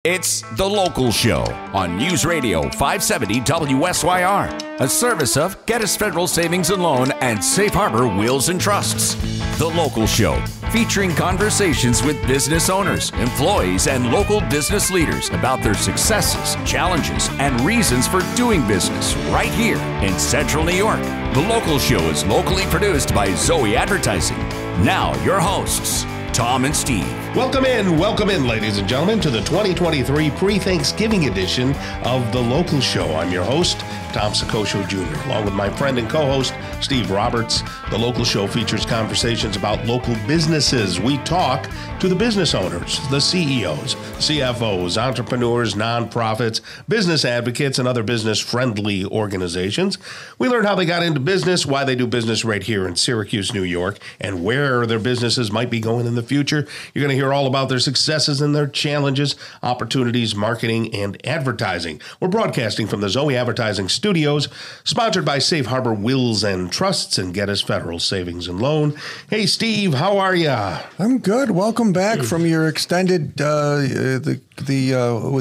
It's The Local Show on News Radio 570 WSYR, a service of Geddes Federal Savings and Loan and Safe Harbor Wills and Trusts. The Local Show, featuring conversations with business owners, employees, and local business leaders about their successes, challenges, and reasons for doing business right here in Central New York. The Local Show is locally produced by Zoey Advertising. Now, your hosts, Tom and Steve. Welcome in, ladies and gentlemen, to the 2023 pre-Thanksgiving edition of The Local Show. I'm your host, Tom Soccocio Jr., along with my friend and co-host, Steve Roberts. The Local Show features conversations about local businesses. We talk to the business owners, the CEOs, CFOs, entrepreneurs, nonprofits, business advocates, and other business-friendly organizations. We learn how they got into business, why they do business right here in Syracuse, New York, and where their businesses might be going in the future. You're going to hear all about their successes and their challenges, opportunities, marketing, and advertising. We're broadcasting from the Zoey Advertising Studios, sponsored by Safe Harbor Wills and Trusts and Geddes Federal Savings and Loan. Hey, Steve, how are you? I'm good. Welcome back from your extended, was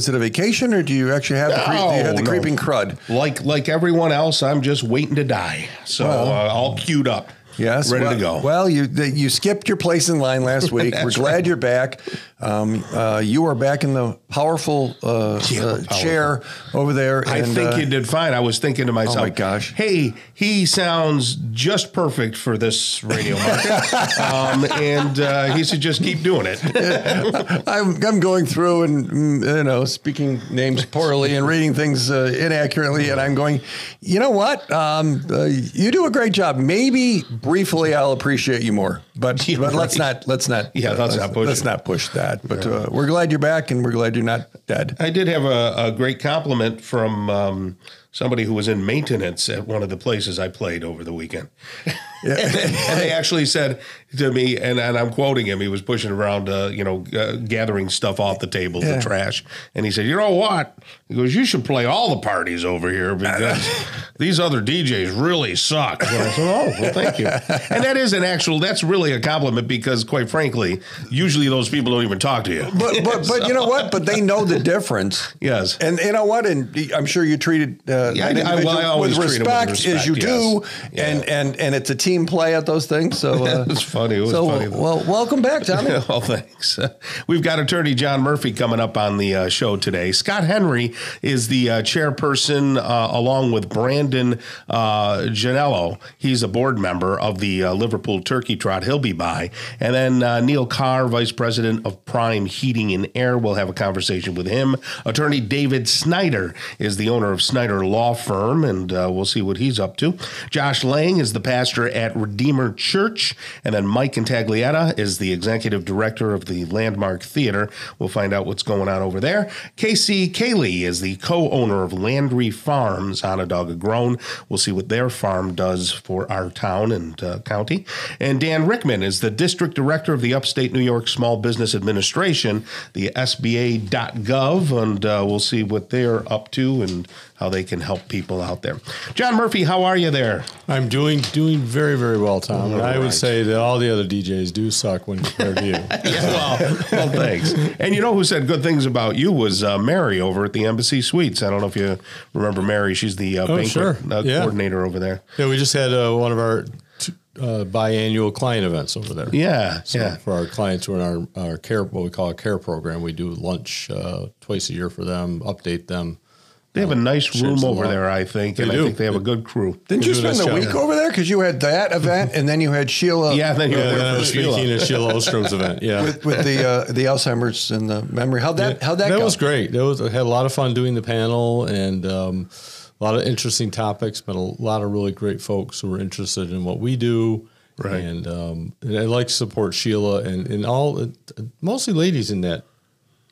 it a vacation, or do you actually have the creeping crud? Like everyone else, I'm just waiting to die. So all queued up. Yes, ready to go. Well, you skipped your place in line last week. We're glad you're back. You are back in the powerful chair over there. I think you did fine. I was thinking to myself, oh my gosh, hey, he sounds just perfect for this radio market, and he should just keep doing it. I'm going through and speaking names poorly and reading things inaccurately, and I'm going, you know what? You do a great job. Maybe briefly, I'll appreciate you more, but let's not push that. But we're glad you're back, and we're glad you're not dead. I did have a great compliment from somebody who was in maintenance at one of the places I played over the weekend. Yeah. And they actually said to me, and I'm quoting him, he was pushing around, gathering stuff off the table, the trash. And he said, you know what? He goes, you should play all the parties over here because these other DJs really suck. And I said, oh, well, thank you. And that's really a compliment because, quite frankly, usually those people don't even talk to you. But you know what? But they know the difference. Yes. And you know what? And I'm sure you treated I always with treat respect, them with respect as you do. Yeah. And it's a team play at those things. So it's funny. It was funny. Well, welcome back, Tommy. Well, thanks. We've got attorney John Murphy coming up on the show today. Scott Henry is the chairperson, along with Brandon Janello. He's a board member of the Liverpool Turkey Trot. He'll be by. And then Neil Carr, vice president of Prime Heating and Air. We'll have a conversation with him. Attorney David Snyder is the owner of Snyder Law Firm, and we'll see what he's up to. Josh Lang is the pastor at Redeemer Church, and then Mike Intaglietta is the executive director of the Landmark Theater. We'll find out what's going on over there. Casey Cayley is the co-owner of Landry Farms, Onondaga Grown. We'll see what their farm does for our town and county. And Dan Rickman is the district director of the Upstate New York Small Business Administration, the SBA.gov, and we'll see what they're up to and how they can help people out there. John Murphy, how are you there? I'm doing very, very well, Tom. And I would say that all the other DJs do suck when compared to you. Well, thanks. And you know who said good things about you was Mary over at the Embassy Suites. I don't know if you remember Mary. She's the banquet coordinator over there. Yeah, we just had one of our biannual client events over there. Yeah, For our clients who are in our care, what we call a care program, we do lunch twice a year for them, update them. They have a nice room over there, I think, and I think they have a good crew. Didn't you spend the week over there? Because you had that event, and then you had Sheila. Yeah, then you were there for Sheila Ostrom's event. Yeah, with the Alzheimer's and the memory. How'd that go? That was great. I had a lot of fun doing the panel, and a lot of interesting topics, but a lot of really great folks who were interested in what we do. Right. And I like to support Sheila and all, mostly ladies in that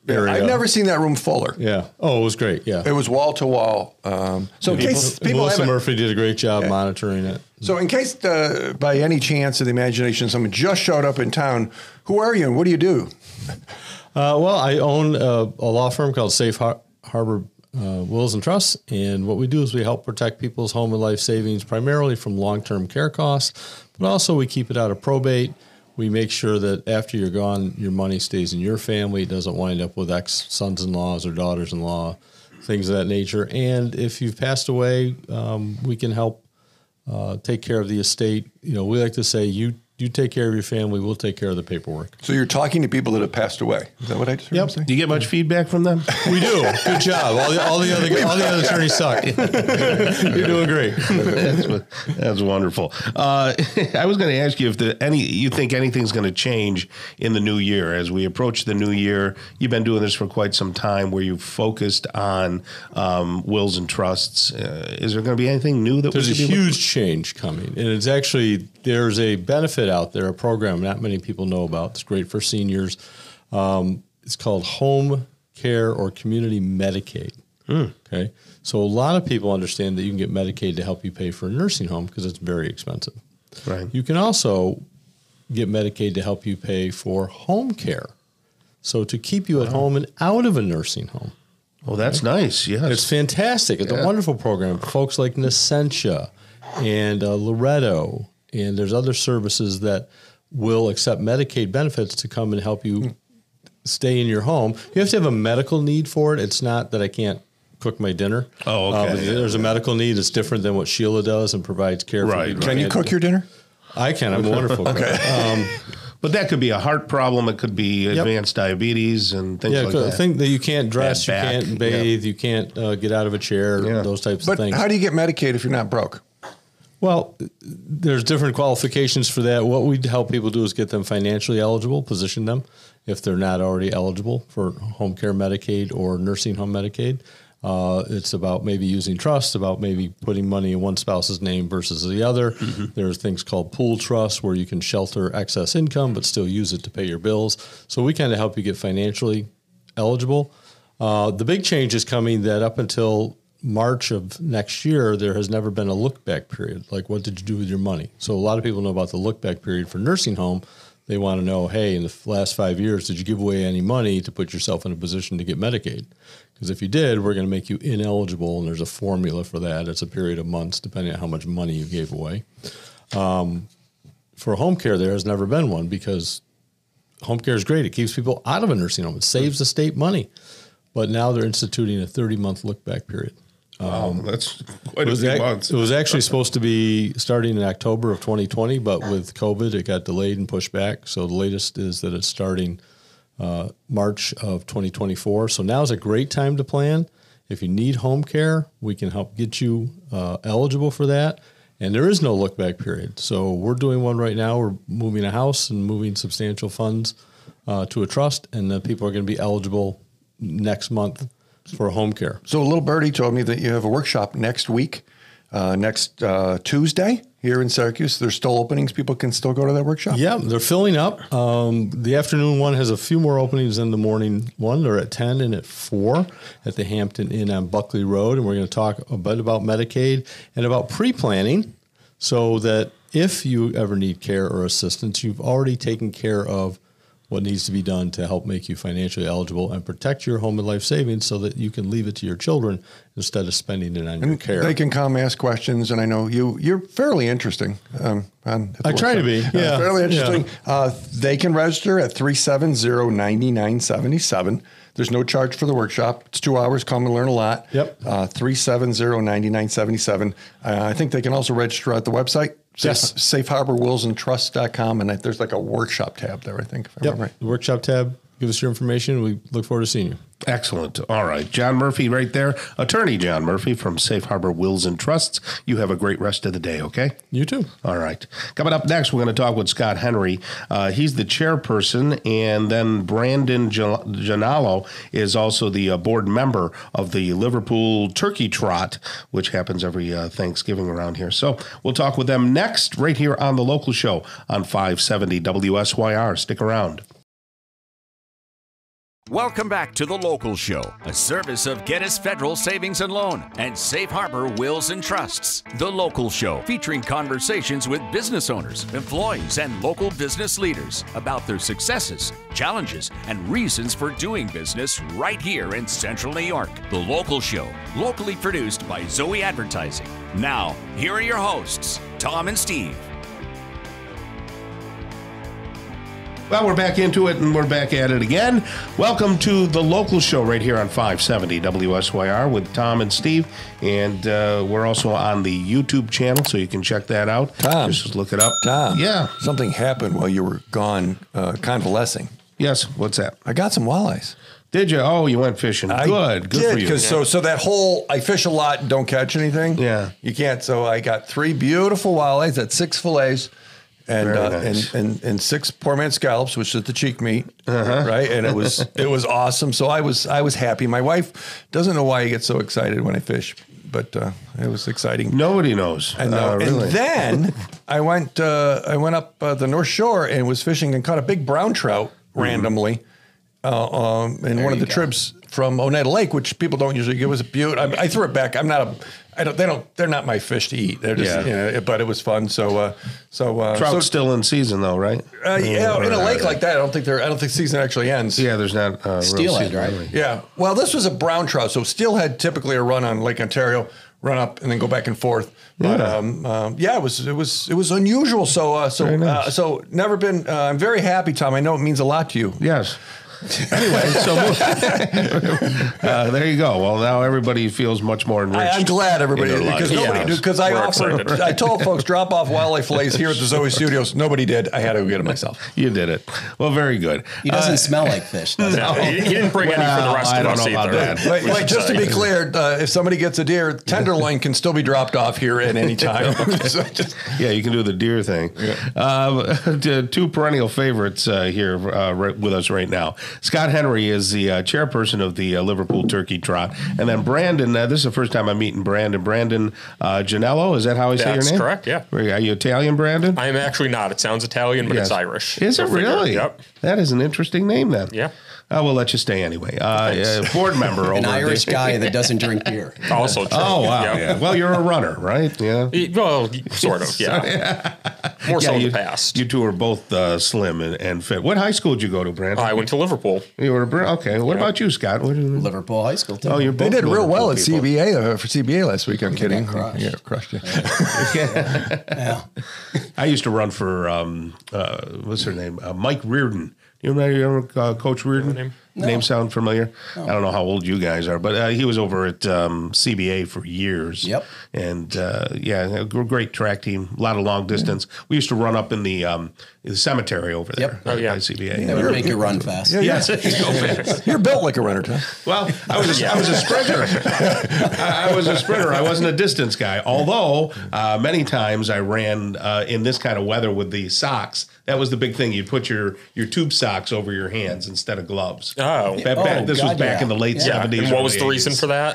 area. I've never seen that room fuller. Yeah. Oh, it was great. Yeah. It was wall to wall. So in case people Melissa Murphy did a great job monitoring it. So in case by any chance of the imagination someone just showed up in town, who are you and what do you do? Well, I own a law firm called Safe Harbor Wills and Trusts, and what we do is we help protect people's home and life savings primarily from long-term care costs, but also we keep it out of probate. We make sure that after you're gone, your money stays in your family. It doesn't wind up with ex-sons-in-laws or daughters-in-law, things of that nature. And if you've passed away, we can help take care of the estate. You know, we like to say, you take care of your family, we'll take care of the paperwork. So you're talking to people that have passed away. Is that what I just heard you say? Do you get much feedback from them? We do. Good job. All the other attorneys suck. You're doing great. That's wonderful. I was going to ask you if you think anything's going to change in the new year as we approach the new year. You've been doing this for quite some time, where you've focused on wills and trusts. Is there going to be anything new that there's a huge change coming, and it's actually there's a benefit out there, a program not many people know about. It's great for seniors. It's called Home Care or Community Medicaid. Okay, so a lot of people understand that you can get Medicaid to help you pay for a nursing home because it's very expensive. Right. You can also get Medicaid to help you pay for home care, so to keep you at home and out of a nursing home. Oh, that's nice. Yes, it's fantastic. It's a wonderful program. Folks like Nescentia and Loretto, and there's other services that will accept Medicaid benefits to come and help you stay in your home. You have to have a medical need for it. It's not that I can't cook my dinner. Oh, okay. But there's a medical need. It's different than what Sheila does and provides care for you. Can you cook your dinner? I can. I'm a wonderful cook. But that could be a heart problem. It could be advanced diabetes and things like that. Yeah, think that you can't dress, you Bad back. can't bathe, you can't get out of a chair, those types of things. But how do you get Medicaid if you're not broke? Well, there's different qualifications for that. What we help people do is get them financially eligible, position them if they're not already eligible for home care Medicaid or nursing home Medicaid. It's about maybe using trust, about maybe putting money in one spouse's name versus the other. Mm-hmm. There's things called pool trusts where you can shelter excess income but still use it to pay your bills. So we kind of help you get financially eligible. The big change is coming that up until March of next year, there has never been a look-back period. Like, what did you do with your money? So a lot of people know about the look-back period for nursing home. They want to know, hey, in the last 5 years, did you give away any money to put yourself in a position to get Medicaid? Because if you did, we're going to make you ineligible, and there's a formula for that. It's a period of months, depending on how much money you gave away. For home care, there has never been one because home care is great. It keeps people out of a nursing home. It saves the state money. But now they're instituting a 30-month look-back period. Wow, that's quite a few months. It was actually supposed to be starting in October of 2020, but with COVID, it got delayed and pushed back. So the latest is that it's starting March of 2024. So now is a great time to plan. If you need home care, we can help get you eligible for that. And there is no look-back period. So we're doing one right now. We're moving a house and moving substantial funds to a trust, and the people are going to be eligible next month for home care. So a little birdie told me that you have a workshop next week, next Tuesday here in Syracuse. There's still openings. People can still go to that workshop. Yeah, they're filling up. The afternoon one has a few more openings than the morning one. They're at 10 and at 4 at the Hampton Inn on Buckley Road. And we're going to talk a bit about Medicaid and about pre-planning so that if you ever need care or assistance, you've already taken care of what needs to be done to help make you financially eligible and protect your home and life savings so that you can leave it to your children instead of spending it on your care. They can come ask questions, and I know you're fairly interesting. I try to be. Yeah. Fairly interesting. Yeah. They can register at 370-9977. There's no charge for the workshop. It's 2 hours. Come and learn a lot. Yep. 370-9977. I think they can also register at the website. Yes. safeharborwillsandtrust.com, and there's like a workshop tab there, I think. If I remember right. The workshop tab. Give us your information. We look forward to seeing you. Excellent. All right. John Murphy right there. Attorney John Murphy from Safe Harbor Wills and Trusts. You have a great rest of the day, okay? You too. All right. Coming up next, we're going to talk with Scott Henry. He's the chairperson, and then Brandon Janalo is also the board member of the Liverpool Turkey Trot, which happens every Thanksgiving around here. So we'll talk with them next right here on The Local Show on 570 WSYR. Stick around. Welcome back to The Local Show, a service of Gettys Federal Savings and Loan and Safe Harbor Wills and Trusts. The Local Show, featuring conversations with business owners, employees, and local business leaders about their successes, challenges, and reasons for doing business right here in Central New York. The Local Show, locally produced by Zoey Advertising. Now, here are your hosts, Tom and Steve. Well, we're back into it, and we're back at it again. Welcome to the local show right here on 570 WSYR with Tom and Steve. And we're also on the YouTube channel, so you can check that out. Tom. Just look it up. Tom. Yeah. Something happened while you were gone convalescing. Yes. What's that? I got some walleyes. Did you? Oh, you went fishing. Good for you. Because so that whole, I fish a lot and don't catch anything. Yeah. You can't. So I got 3 beautiful walleyes at 6 fillets. And, nice. and 6 poor man scallops, which is the cheek meat, right? And it was awesome. So I was happy. My wife doesn't know why I get so excited when I fish, but it was exciting. Nobody knows. I know. Really. And then I went up the North Shore and was fishing and caught a big brown trout randomly in one of the trips from Oneida Lake, which people don't usually give us a butte. I threw it back. They're not my fish to eat. They're just, but it was fun. Trout's still in season though, right? In a lake like that, I don't think season actually ends. Yeah, there's not steelhead, right? Really. Yeah. Well, this was a brown trout, so steelhead typically a run on Lake Ontario, run up and then go back and forth. But it was unusual. So never been. I'm very happy, Tom. I know it means a lot to you. Yes. Anyway, so there you go. Well, now everybody feels much more enriched. I'm glad everybody, because I told folks drop off wildlife fillets here at the Zoey Studios. Nobody did. I had to go get it myself. You did it. Well, very good. He doesn't smell like fish, does he? No, he didn't bring any for the rest of us either. Wait, just to be clear, if somebody gets a deer, tenderloin can still be dropped off here at any time. Yeah, you can do the deer thing. Yeah. 2 perennial favorites here with us right now. Scott Henry is the chairperson of the Liverpool Turkey Trot. And then Brandon, this is the first time I'm meeting Brandon. Brandon Janello, is that how I say your name? That's correct, yeah. Are you Italian, Brandon? I am actually not. It sounds Italian, but it's Irish. Is it really? Yep. That is an interesting name then. Yeah. We'll let you stay anyway. Board member. An Irish guy that doesn't drink beer. Also true. Oh, wow. Yep. Yeah. Well, you're a runner, right? Yeah. Well, sort of, yeah. More so in the past. You two are both slim and fit. What high school did you go to, Brandon? I went to Liverpool. You were okay. What about you, Scott? Liverpool High School, too. Oh, you're both They did real Liverpool well at people. CBA for CBA last week. I'm kidding. Crushed. Yeah, crushed you. Yeah. I used to run for what's her name? Mike Reardon. You remember Coach Reardon? Name sound familiar? No. I don't know how old you guys are, but he was over at CBA for years. Yep. And a great track team, a lot of long distance. We used to run up in the cemetery over there. Yep. By CBA. They would make you run fast. Yes, go fast. You're built like a runner, Tom. Well, I was a sprinter. I was a sprinter. I wasn't a distance guy. Although many times I ran in this kind of weather with the socks. That was the big thing. You'd put your tube socks over your hands instead of gloves. Oh. This was back in the late 70s. And what was the reason for that?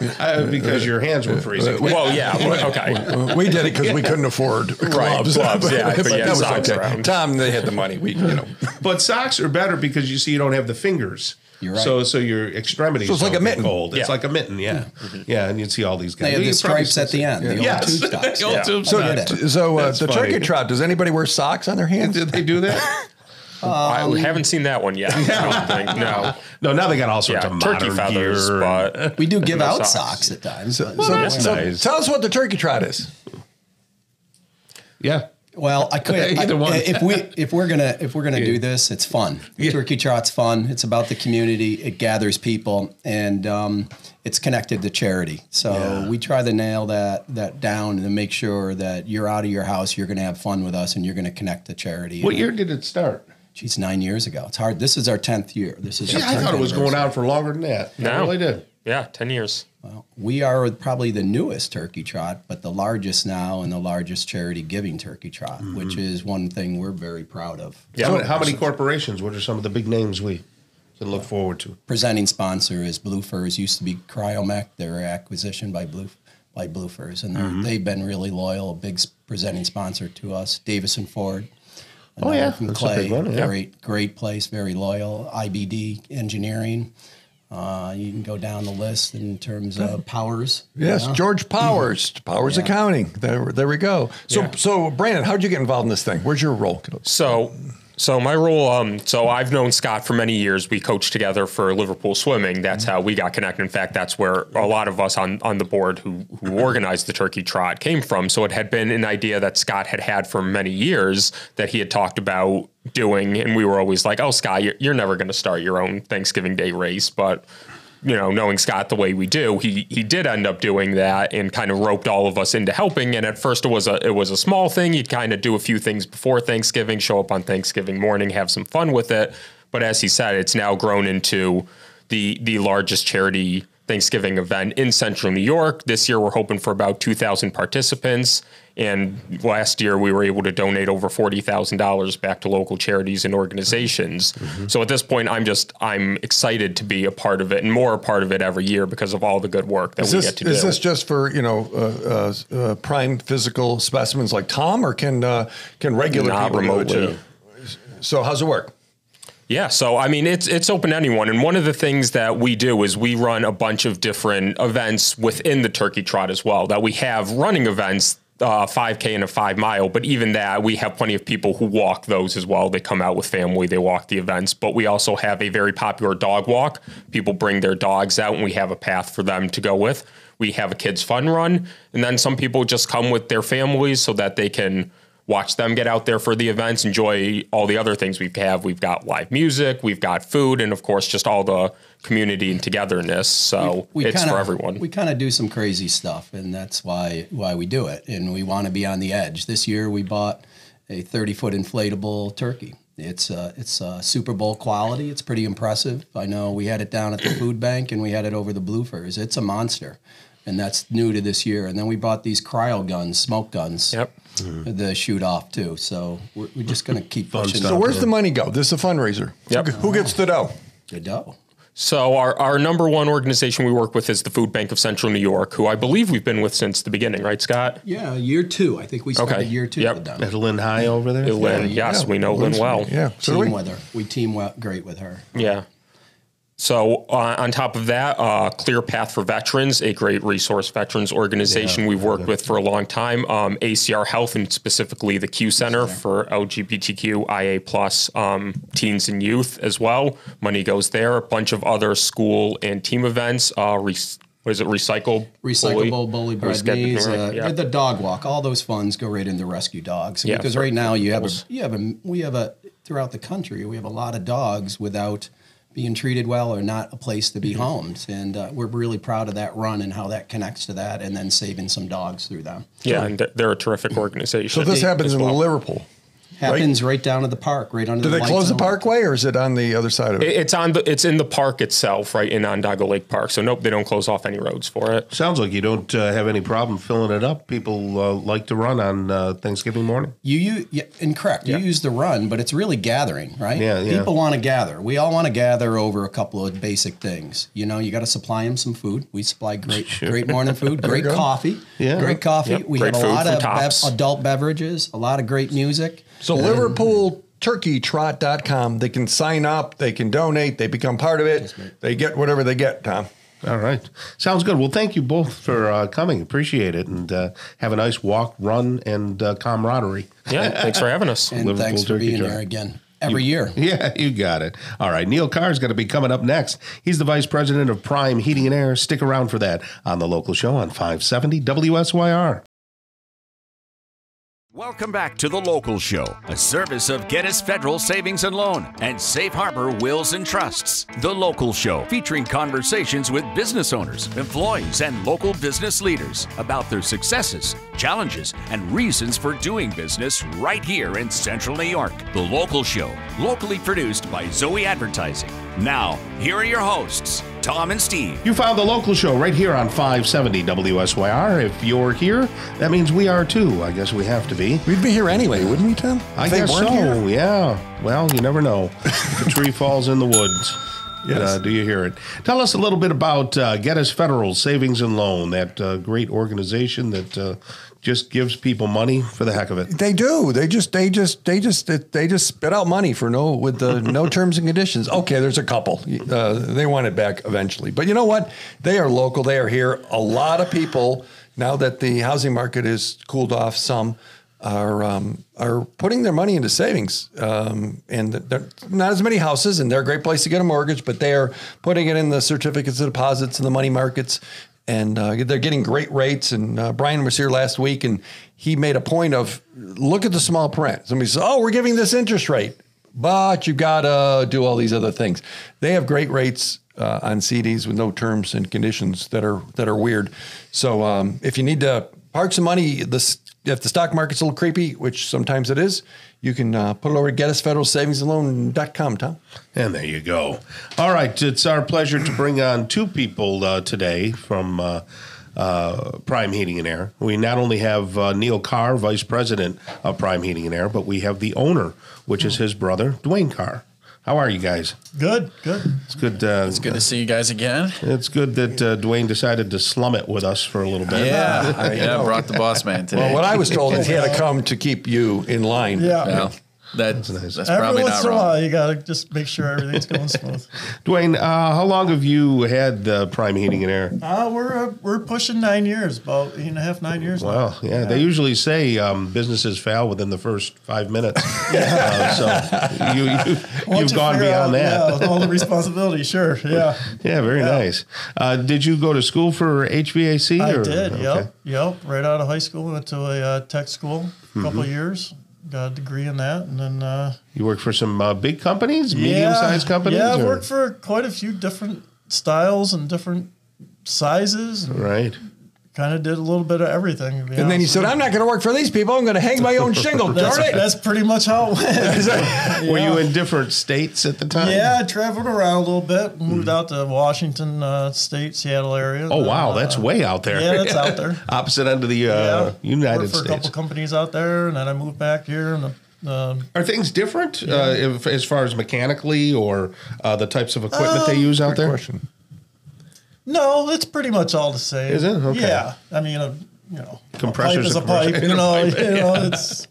Because your hands were freezing. Well, yeah. Okay. We did it because we couldn't afford gloves. Right, gloves, yeah. But that was socks okay. around. Tom, they had the money. But socks are better because you don't have the fingers. You're right. So your extremities so it's like a mitten. Cold. It's like a mitten, yeah. Yeah, and you'd see all these guys. They had the stripes at the end. The old tube stocks. The old tube stocks. So the turkey trot, does anybody wear socks on their hands? Did they do that? I haven't seen that one yet. I don't think. No, now they got all sorts of modern turkey feathers, gear. But we do give out socks at times. So tell us what the turkey trot is. Yeah. Well, I could Either one. if we're gonna do this, it's fun. Turkey Trot's fun. It's about the community. It gathers people, and it's connected to charity. So we try to nail that down and make sure that you're out of your house, you're going to have fun with us, and you're going to connect to charity. What year did it start? Geez, 9 years ago. It's hard. This is our 10th year. This is. I thought it was going on for longer than that. No. I really did. Yeah, 10 years. Well, we are probably the newest turkey trot, but the largest now and the largest charity giving turkey trot, which is one thing we're very proud of. Yeah. So how many corporations? What are some of the big names we can look forward to? Presenting sponsor is Blue Furs. Used to be Cryomec. Their acquisition by Blue Furs, and they've been really loyal. A big presenting sponsor to us. Davison Ford. From that's Clay. A big one, yeah. Great place. Very loyal. IBD Engineering. You can go down the list in terms of Powers. Yes, George Powers, Powers Accounting. There we go. So Brandon, how did you get involved in this thing? Where's your role? So So my role, so I've known Scott for many years. We coached together for Liverpool swimming. That's how we got connected. In fact, that's where a lot of us on the board who organized the Turkey Trot came from. So it had been an idea that Scott had for many years that he had talked about doing. And we were always like, oh, Scott, you're never going to start your own Thanksgiving Day race. But you know, knowing Scott the way we do, he did end up doing that and kind of roped all of us into helping. And at first it was a small thing. You'd kind of do a few things before Thanksgiving, show up on Thanksgiving morning, have some fun with it. But as he said, it's now grown into the largest charity Thanksgiving event in Central New York. This year, we're hoping for about 2,000 participants. And last year, we were able to donate over $40,000 back to local charities and organizations. Mm-hmm. So at this point, I'm excited to be a part of it and more a part of it every year because of all the good work that we get to do. Is this just for, prime physical specimens like Tom, or can regular people remotely do it too? So how's it work? Yeah, so I mean, it's open to anyone. And one of the things that we do is we run a bunch of different events within the Turkey Trot as well, that we have running events, 5K and a 5 mile. But even that, we have plenty of people who walk those as well. They come out with family, they walk the events. But we also have a very popular dog walk. People bring their dogs out and we have a path for them to go with. We have a kids fun run. And then some people just come with their families so that they can watch them get out there for the events, enjoy all the other things we have. We've got live music, we've got food, and of course, just all the community and togetherness. So it's for everyone. We kind of do some crazy stuff, and that's why we do it. And we want to be on the edge. This year, we bought a 30-foot inflatable turkey. It's Super Bowl quality. It's pretty impressive. I know we had it down at the food bank, and we had it over the Bluefers. It's a monster, and that's new to this year. And then we bought these cryo guns, smoke guns. Yep. The shoot off too. So we're just going to keep pushing. So where's the money go? This is a fundraiser. Yep. Who gets the dough? The dough. So our number one organization we work with is the Food Bank of Central New York, who I believe we've been with since the beginning, right, Scott? Yeah, year 2. I think we started year 2 with them. At Lynn High over there? Lynn, yes, we know Lynn well. Yeah. So with her. We team great with her. Yeah. So on top of that, Clear Path for Veterans, a great resource veterans organization we've worked with for a long time. ACR Health, and specifically the Q Center for LGBTQIA+ teens and youth as well. Money goes there. A bunch of other school and team events. What is it? Recyclable Bully Bread Knees. The dog walk. All those funds go right into rescue dogs. Yeah, because right now we have throughout the country, we have a lot of dogs without being treated well or not a place to be homed. And we're really proud of that run and how that connects to that, and then saving some dogs through them. Yeah, and they're a terrific organization. So this happens in Liverpool? Happens right down at the park, right under the lights. Do they close the parkway, or is it on the other side of it? It's in the park itself, right in Onondaga Lake Park. So nope, they don't close off any roads for it. Sounds like you don't have any problem filling it up. People like to run on Thanksgiving morning. Correct. You use the run, but it's really gathering, right? Yeah. People want to gather. We all want to gather over a couple of basic things. You got to supply them some food. We supply great morning food, great coffee. Yeah. Great coffee. Yep. We have a lot of adult beverages, a lot of great music. So LiverpoolTurkeyTrot.com, they can sign up, they can donate, they become part of it. They get whatever they get, Tom. All right. Sounds good. Well, thank you both for coming. Appreciate it. And have a nice walk, run, and camaraderie. Yeah, thanks for having us. And Liverpool thanks for being here again. Every year. Yeah, you got it. All right. Neil Carr's going to be coming up next. He's the Vice President of Prime Heating and Air. Stick around for that on The Local Show on 570 WSYR. Welcome back to The Local Show, a service of Gettys Federal Savings and Loan and Safe Harbor Wills and Trusts. The Local Show, featuring conversations with business owners, employees, and local business leaders about their successes, challenges, and reasons for doing business right here in Central New York. The Local Show, locally produced by Zoey Advertising. Now, here are your hosts, Tom and Steve. You found The Local Show right here on 570 WSYR. If you're here, that means we are too. I guess we have to be. We'd be here anyway, wouldn't we, Tom? I guess so, here? Yeah. Well, you never know. The tree falls in the woods. Yes. Do you hear it? Tell us a little bit about Gettys Federal Savings and Loan, that great organization that just gives people money for the heck of it. They do. They just spit out money for no terms and conditions. Okay, there's a couple. They want it back eventually, but you know what? They are local. They are here. A lot of people, now that the housing market is cooled off some, are putting their money into savings, and they're not as many houses, and they're a great place to get a mortgage, but they are putting it in the certificates of deposits and the money markets, and they're getting great rates. And Brian was here last week, and he made a point of look at the small print. Somebody says, "Oh, we're giving this interest rate, but you got to do all these other things." They have great rates on CDs with no terms and conditions that are weird. So if you need to park some money, if the stock market's a little creepy, which sometimes it is, you can put it over at GetUsFederalSavingsAndLoan.com, Tom. And there you go. All right. It's our pleasure to bring on two people today from Prime Heating and Air. We not only have Neil Carr, Vice President of Prime Heating and Air, but we have the owner, which is his brother, Dwayne Carr. How are you guys? Good. It's good. It's good to see you guys again. It's good that Dwayne decided to slum it with us for a little bit. Yeah, brought the boss man today. Well, what I was told is he had to come to keep you in line. Yeah. That's Every probably once not in a wrong. while, you got to just make sure everything's going smooth. Dwayne, how long have you had Prime Heating and Air? We're pushing 9 years, about 8.5, 9 years now. Wow, yeah. They usually say businesses fail within the first 5 minutes. So you've gone beyond that. Yeah, with all the responsibility, sure. Yeah. Yeah, very nice. Did you go to school for HVAC? I or? did, Okay. yep. Right out of high school, went to a tech school a couple of years. Got a degree in that, and then You worked for some big companies, medium-sized companies? Yeah, I or? worked for quite a few different styles and different sizes. Right. Kind of did a little bit of everything. To be And then you honest said, with "I'm not going to work for these people. I'm going to hang my own shingle." Darn it. That's pretty much how it went. Were you in different states at the time? Yeah, I traveled around a little bit. Moved out to Washington State, Seattle area. Oh, wow. That's way out there. Yeah, that's out there. Opposite end of the United Worked for States. a couple companies out there, and then I moved back here. And Are things different as far as mechanically or the types of equipment they use out there? Question. no, it's pretty much all the same. Is it? Okay. Yeah, I mean, Compressor's a pipe is a pipe. and a pipe. It's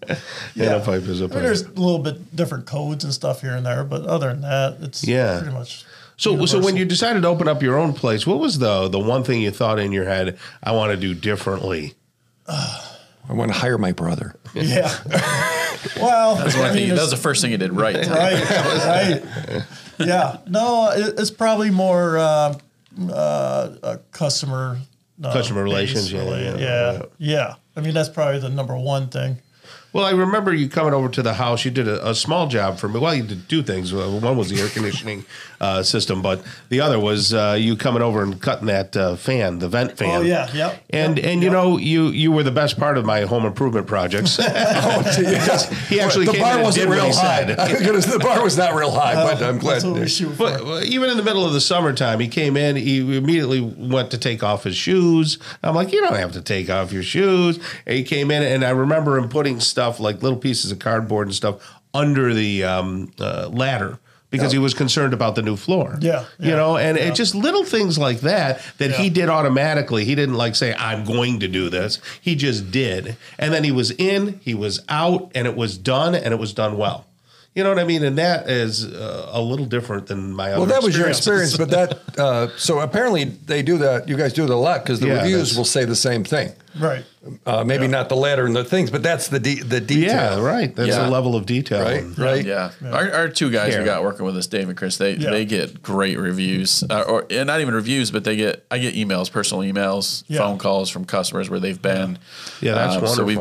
And a pipe is a pipe. there's a little bit different codes and stuff here and there, but other than that, it's pretty much. So universal. when you decided to open up your own place, what was the one thing you thought in your head, I want to do differently? I want to hire my brother. Yeah. Well, That was the first thing you did right. right. Yeah. No, it's probably more a customer Relations. base, yeah. I mean, that's probably the number one thing. Well, I remember you coming over to the house. You did a small job for me. Well, you did two things. One was the air conditioning system, but the other was you coming over and cutting that fan, the vent fan. Oh, yeah, yep. And you know, you were the best part of my home improvement projects. He actually The came bar in and wasn't did what real he high. said. The bar was not real high, but I'm glad. That's what we shoot for. But even in the middle of the summertime, he came in. He immediately went to take off his shoes. I'm like, you don't have to take off your shoes. And he came in, and I remember him putting stuff like little pieces of cardboard and stuff under the ladder because he was concerned about the new floor. Yeah. You know, and it just little things like that he did automatically. He didn't like say, I'm going to do this. He just did. And then he was in, he was out, and it was done, and it was done well. You know what I mean? And that is a little different than my other Well, that was your experiences. experience, but that so apparently they do that. You guys do it a lot because the reviews will say the same thing. Right. Maybe not the ladder and the things, but that's the detail. Yeah, right. That's the level of detail. Right. Yeah. Our two guys we got working with us, Dave and Chris, they get great reviews, and not even reviews, but I get emails, personal emails, phone calls from customers where they've been. Yeah, that's wonderful. So we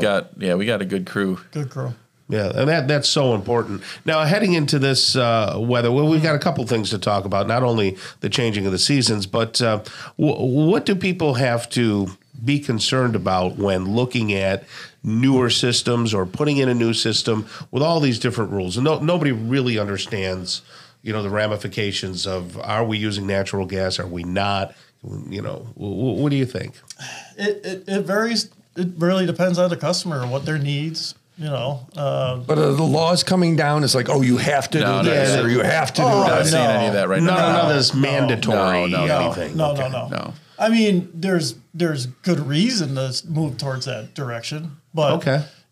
got a good crew. Good crew. Yeah, and that's so important. Now, heading into this weather, well, we've got a couple things to talk about, not only the changing of the seasons, but what do people have to be concerned about when looking at newer systems or putting in a new system with all these different rules? And nobody really understands, you know, the ramifications of, are we using natural gas? Are we not? You know, what do you think? It varies. It really depends on the customer, what their needs. You know, but the laws coming down is like, oh, you have to do this or you have to do I'm not that. seeing any of that right now. None of this mandatory anything. No. I mean, there's good reason to move towards that direction, but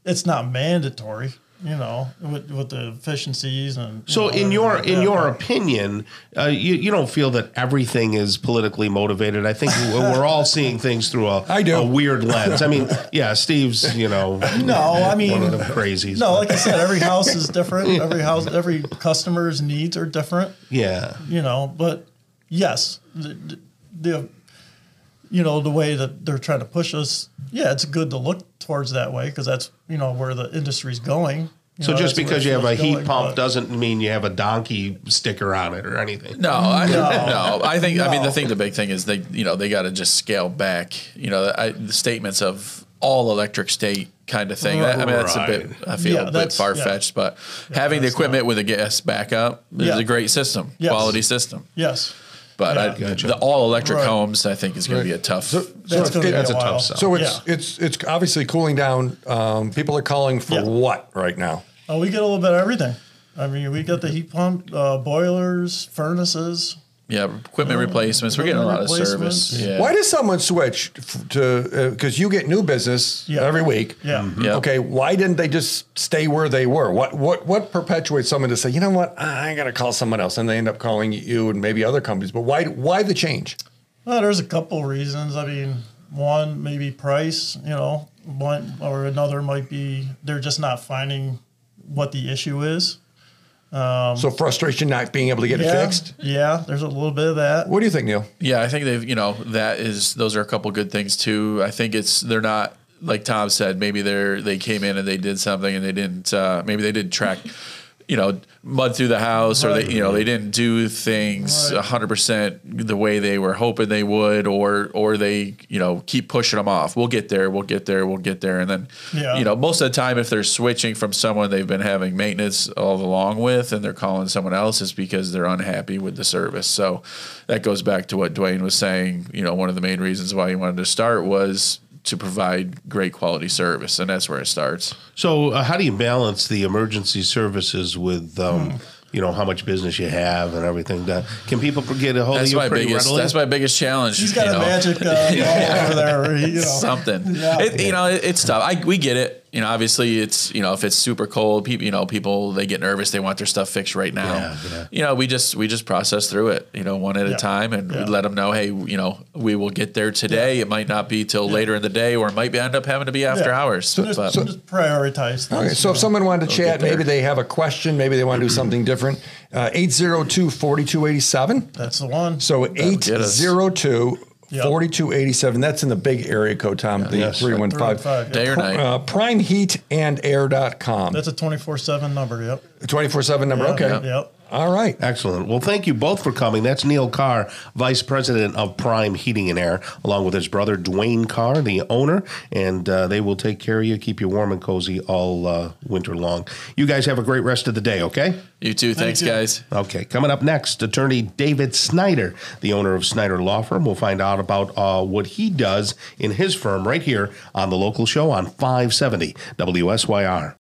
it's not mandatory. you know, with the efficiencies and. So in your opinion, you don't feel that everything is politically motivated. I think we're all seeing things through a weird lens. I mean, yeah, Steve's, you know, one of the crazies. No, like I said, every house is different. Every customer's needs are different. Yeah. You know, but yes, the you know, the way that they're trying to push us, yeah, it's good to look towards that way because that's, you know, where the industry's going. So just because you have a heat pump doesn't mean you have a donkey sticker on it or anything. No. I think, the big thing is they got to just scale back, you know, the statements of all electric state kind of thing. That's a bit, I feel a bit far fetched, but having the equipment with a gas backup is a great system, quality system. Yes. But the all electric homes, I think, is going to be a tough. That's a tough sell. So it's obviously cooling down. People are calling for what right now? Oh, we get a little bit of everything. I mean, we got the heat pump, boilers, furnaces. Yeah, equipment replacements. We're getting a lot of service. Yeah. Why does someone switch to, because you get new business every week. Yeah. Mm-hmm. Yeah. Okay, why didn't they just stay where they were? What perpetuates someone to say, you know what, I got to call someone else, and they end up calling you and maybe other companies. But why the change? Well, there's a couple reasons. I mean, one, maybe price, you know, one or another might be they're just not finding what the issue is. So frustration not being able to get it fixed? Yeah, there's a little bit of that. What do you think, Neil? Yeah, I think those are a couple good things too. I think they're not, like Tom said, maybe they came in and they did something and they didn't, maybe they didn't track, you know, mud through the house, or they didn't do things 100% the way they were hoping they would, or they, you know, keep pushing them off. We'll get there. And then, you know, most of the time, if they're switching from someone they've been having maintenance all along with, and they're calling someone else, it's because they're unhappy with the service. So that goes back to what Dwayne was saying. You know, one of the main reasons why he wanted to start was to provide great quality service, and that's where it starts. So how do you balance the emergency services with, you know, how much business you have and everything? Can people get a hold of you pretty readily? That's my biggest challenge. He's got a magic ball over there. You know. Something. Yeah. You know, it's tough. We get it. You know, obviously, it's, you know, if it's super cold, people they get nervous. They want their stuff fixed right now. Yeah. You know, we just process through it, you know, one at a time, and we let them know, hey, you know, we will get there today. It might not be till later in the day, or it might end up having to be after hours. So just prioritize things. Okay, so if someone wanted to chat, maybe they have a question, maybe they want to do something different. 802-4287. That's the one. So 802-4287. That's in the big area code, Tom. The 315. Day or night. PrimeHeatandAir.com. That's a 24/7 number. Yep. A 24/7 number. Okay. Yep. All right. Excellent. Well, thank you both for coming. That's Neil Carr, Vice President of Prime Heating and Air, along with his brother, Dwayne Carr, the owner, and they will take care of you, keep you warm and cozy all winter long. You guys have a great rest of the day, okay? You too. Thanks, guys. Okay. Coming up next, attorney David Snyder, the owner of Snyder Law Firm. We'll find out about what he does in his firm right here on the local show on 570 WSYR.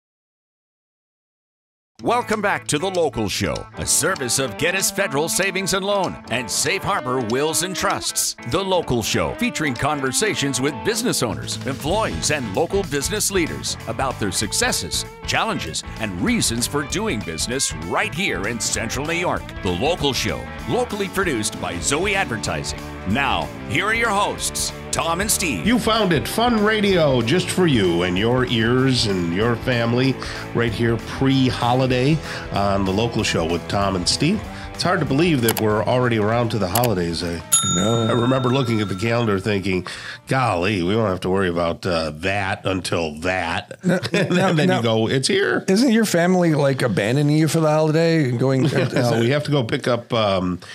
Welcome back to The Local Show, a service of Gettys Federal Savings and Loan and Safe Harbor Wills and Trusts. The Local Show, featuring conversations with business owners, employees, and local business leaders about their successes, challenges, and reasons for doing business right here in Central New York. The Local Show, locally produced by Zoey Advertising. Now, here are your hosts, Tom and Steve. You found it. Fun radio just for you and your ears and your family right here pre-holiday on The Local Show with Tom and Steve. It's hard to believe that we're already around to the holidays. I remember looking at the calendar thinking, golly, we don't have to worry about that until that. And then you go, it's here. Isn't your family like abandoning you for the holiday and going? No, we have to go pick up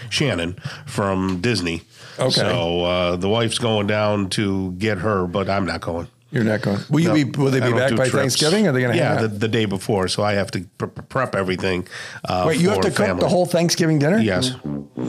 Shannon from Disney. Okay. So the wife's going down to get her, but I'm not going. You're not going. Will they be back by Thanksgiving? Or are they going to hang out? the day before. So I have to prep everything. Wait, you have to cook the whole Thanksgiving dinner? Yes.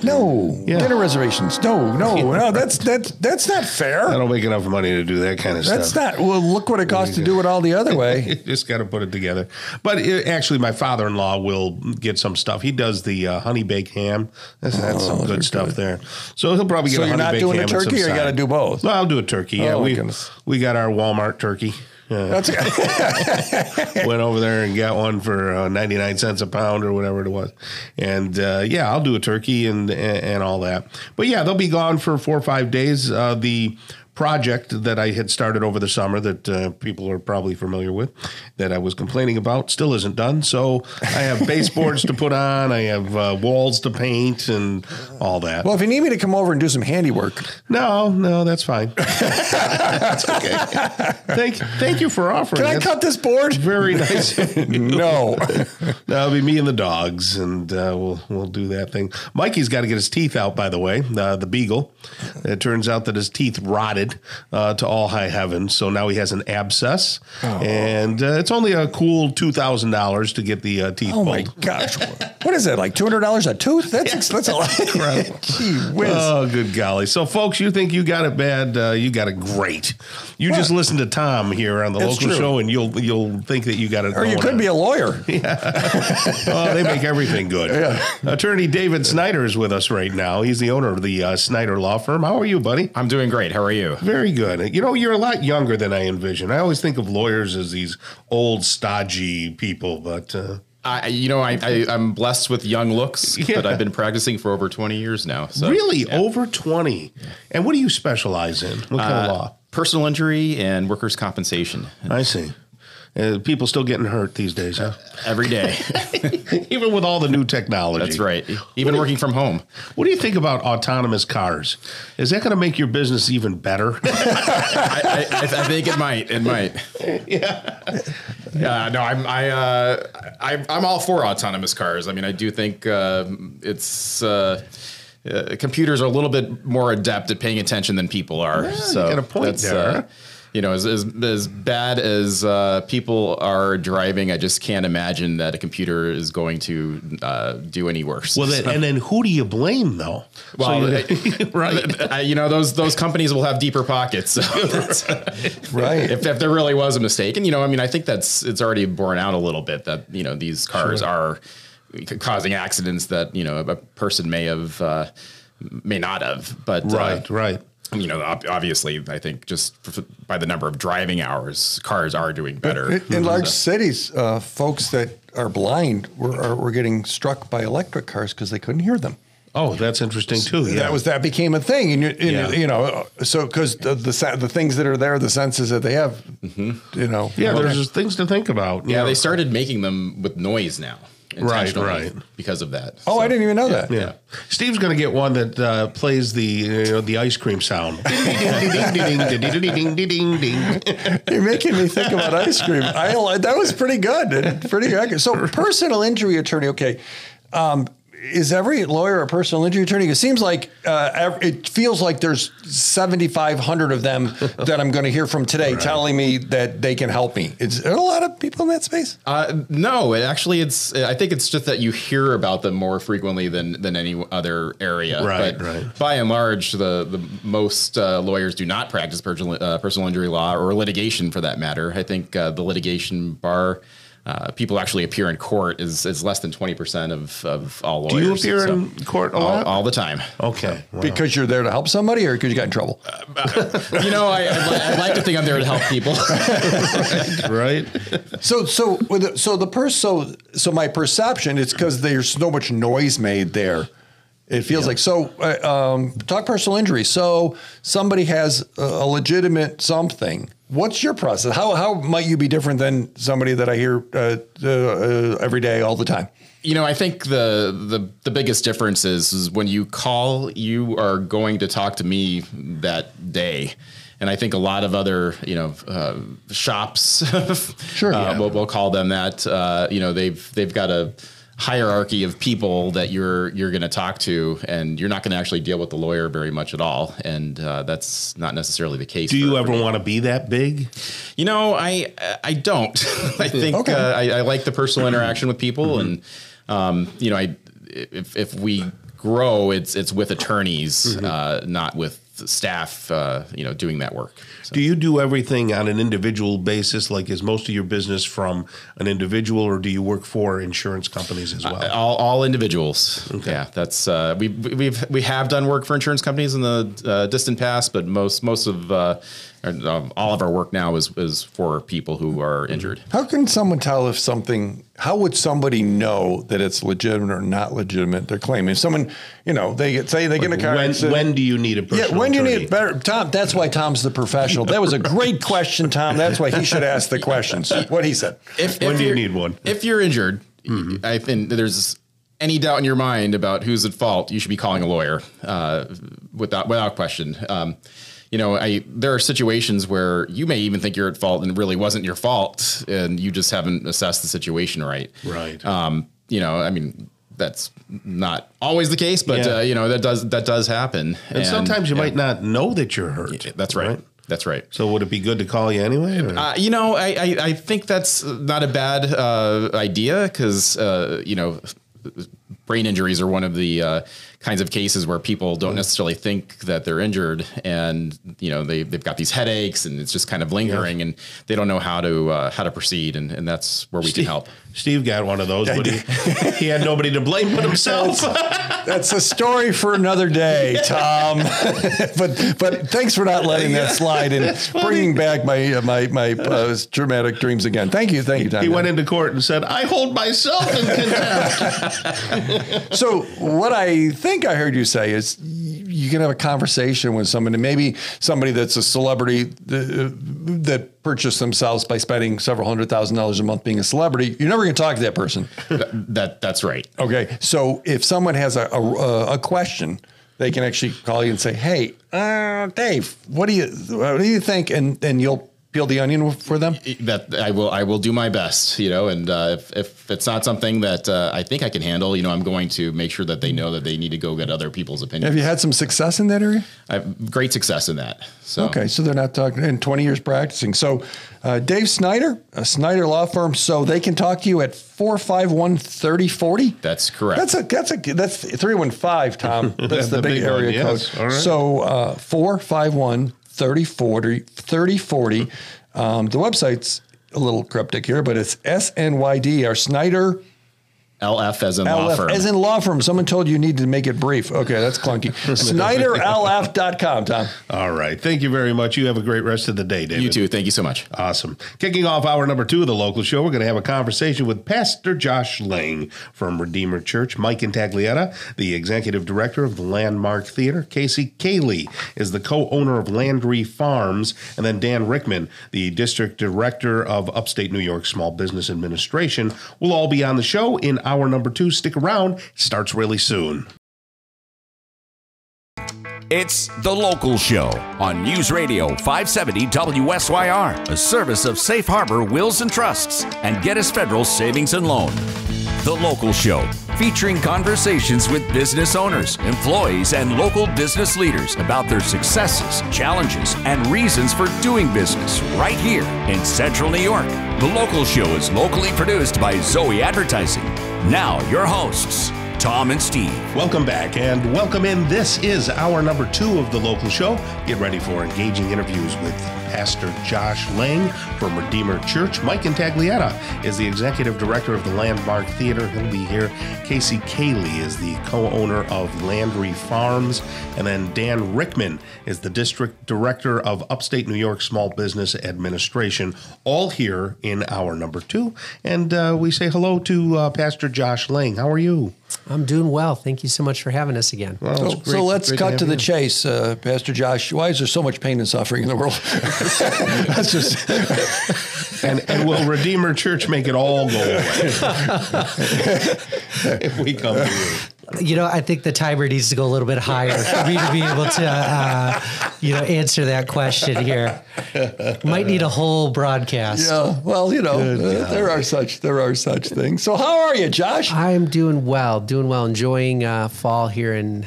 No. Yeah. Dinner reservations. No. That's not fair. I don't make enough money to do that kind of stuff. That's not. Well, look what it costs to do it all the other way. You just got to put it together. But actually, my father-in-law will get some stuff. He does the honey baked ham. That's some good stuff there. So he'll probably get a honey baked ham. So you're not doing a turkey, or you got to do both? No, I'll do a turkey. Yeah, we got our Walmart turkey. That's Went over there and got one for 99 cents a pound or whatever it was. And yeah, I'll do a turkey and all that. But yeah, they'll be gone for 4 or 5 days. The project that I had started over the summer that people are probably familiar with, that I was complaining about, still isn't done. So I have baseboards to put on, I have walls to paint and all that. Well, if you need me to come over and do some handiwork. No, that's fine. That's okay. Thank you for offering. Can I cut this board? Very nice. No. That'll be me and the dogs, and we'll do that thing. Mikey's got to get his teeth out, by the way, the beagle. It turns out that his teeth rotted to all high heaven, so now he has an abscess, and it's only a cool $2,000 to get the teeth pulled. Oh my gosh! What is that? Like $200 a tooth? That's a lot. Gee whiz! Oh, good golly! So, folks, you think you got it bad? You got it great. You just listen to Tom here on the local show, and you'll think that you got it. Or you could be a lawyer. Yeah. Oh, they make everything good. Yeah. Attorney David Snyder is with us right now. He's the owner of the Snyder Law Firm. How are you, buddy? I'm doing great. How are you? Very good. You know, you're a lot younger than I envision. I always think of lawyers as these old, stodgy people, but... I'm blessed with young looks, but I've been practicing for over 20 years now. So, really? Yeah. Over 20? And what do you specialize in? What kind of law? Personal injury and workers' compensation. I see. People still getting hurt these days, huh? Every day. Even with all the new technology. That's right. Even working from home. What do you think about autonomous cars? Is that going to make your business even better? I think it might. It might. Yeah. No, I'm all for autonomous cars. I mean, I do think computers are a little bit more adept at paying attention than people are. Yeah, so you got a point there. As bad as people are driving, I just can't imagine that a computer is going to do any worse. Well, and then who do you blame, though? Well, right. Those companies will have deeper pockets. So right. If there really was a mistake, and I think it's already borne out a little bit that these cars are causing accidents that a person may not have, but right. Obviously, I think just by the number of driving hours, cars are doing better. In large cities, folks that are blind were getting struck by electric cars because they couldn't hear them. Oh, that's interesting too. Yeah, that became a thing, so because the things that are there, the senses that they have, there's things to think about. Yeah, they started making them with noise now. Right. Because of that. Oh, I didn't even know that. Yeah. Steve's going to get one that plays the ice cream sound. You're making me think about ice cream. That was pretty good. Pretty accurate. So, personal injury attorney. Okay. Is every lawyer a personal injury attorney? It seems like it feels like there's 7,500 of them that I'm going to hear from today telling me that they can help me. Is there a lot of people in that space? No, I think it's just that you hear about them more frequently than any other area. Right. By and large, the most lawyers do not practice personal injury law or litigation for that matter. I think the litigation bar. People actually appear in court is less than 20% of all lawyers. Do you appear in court a lot? All the time. Okay. Wow. Because you're there to help somebody or because you got in trouble? I like to think I'm there to help people. Right. So my perception is because there's so much noise made there. It feels like talk personal injury. So somebody has a legitimate something. What's your process? How might you be different than somebody that I hear every day, all the time? I think the biggest difference is when you call, you are going to talk to me that day. And I think a lot of other, shops, we'll call them that. They've got a hierarchy of people that you're going to talk to, and you're not going to actually deal with the lawyer very much at all. And that's not necessarily the case. Do you ever want to be that big? I don't. I think I like the personal interaction with people, and if we grow, it's with attorneys, not with staff, doing that work. So. Do you do everything on an individual basis? Like, is most of your business from an individual, or do you work for insurance companies as well? All individuals. Okay. Yeah, that's we have done work for insurance companies in the distant past, but most of all of our work now is for people who are injured. How can someone tell if something? How would somebody know that it's legitimate or not legitimate? They're claiming. If someone, they get in a car. When do you need a personal when do you attorney? need better, Tom? That's why Tom's the professional. That was a great question, Tom. That's why he should ask the questions. What he said. When do you need one? If you're injured, I think there's any doubt in your mind about who's at fault, you should be calling a lawyer without question. There are situations where you may even think you're at fault and it really wasn't your fault, and you just haven't assessed the situation right. Right. That's not always the case, but that does happen. And sometimes you might not know that you're hurt. That's right. That's right. So would it be good to call you anyway? I think that's not a bad idea, because brain injuries are one of the kinds of cases where people don't necessarily think that they're injured, and they've got these headaches and it's just kind of lingering, and they don't know how to proceed, and that's where we can help. Steve got one of those, but he had nobody to blame but himself. That's a story for another day, Tom. but thanks for not letting that slide and bringing back my dramatic dreams again. Thank you, Tom. He went into court and said, "I hold myself in contempt." So what I think I heard you say is you can have a conversation with somebody, maybe somebody that's a celebrity that purchased themselves by spending several $100,000 a month being a celebrity. You're never going to talk to that person. That's right. Okay. So if someone has a question, they can actually call you and say, "Hey, Dave, what do you think?" And you'll peel the onion for them. That I will do my best, and if it's not something that I think I can handle, I'm going to make sure that they know that they need to go get other people's opinions. Have you had some success in that area? I have great success in that. So. Okay, so they're not talking in 20 years practicing. So Dave Snyder, a Snyder Law Firm, so they can talk to you at 451-3040? That's correct. That's 315, Tom. That's the big area code. Yes. All right. So 451-3040. The website's a little cryptic here, but it's SNYD, or Snyder LF as in law firm. As in law firm. Someone told you needed to make it brief. Okay, that's clunky. SnyderLF.com, Tom. All right. Thank you very much. You have a great rest of the day, David. You too. Thank you so much. Awesome. Kicking off hour number 2 of the local show, we're going to have a conversation with Pastor Josh Lang from Redeemer Church. Mike Intaglietta, the executive director of the Landmark Theater. Casey Cayley is the co-owner of Landry Farms. And then Dan Rickman, the district director of Upstate New York Small Business Administration, will all be on the show in hour number 2. Stick around. It starts really soon. It's The Local Show on News Radio 570 WSYR, a service of Safe Harbor Wills and Trusts and Gettys Federal Savings and Loan. The Local Show, featuring conversations with business owners, employees, and local business leaders about their successes, challenges, and reasons for doing business right here in Central New York. The Local Show is locally produced by Zoey Advertising. Now, your hosts, Tom and Steve. Welcome back and welcome in. This is hour number 2 of the local show. Get ready for engaging interviews with Pastor Josh Lang from Redeemer Church. Mike Intaglietta is the executive director of the Landmark Theater. He'll be here. Casey Cayley is the co-owner of Landry Farms. And then Dan Rickman is the district director of Upstate New York Small Business Administration. All here in hour number 2. And we say hello to Pastor Josh Lang. How are you? I'm doing well. Thank you so much for having us again. Well, so let's cut to the chase, Pastor Josh. Why is there so much pain and suffering in the world? That's just and will Redeemer Church make it all go away if we come to you? I think the timer needs to go a little bit higher for me to be able to, answer that question here. Might need a whole broadcast. Yeah, well, there are such things. So how are you, Josh? I'm doing well, enjoying fall here in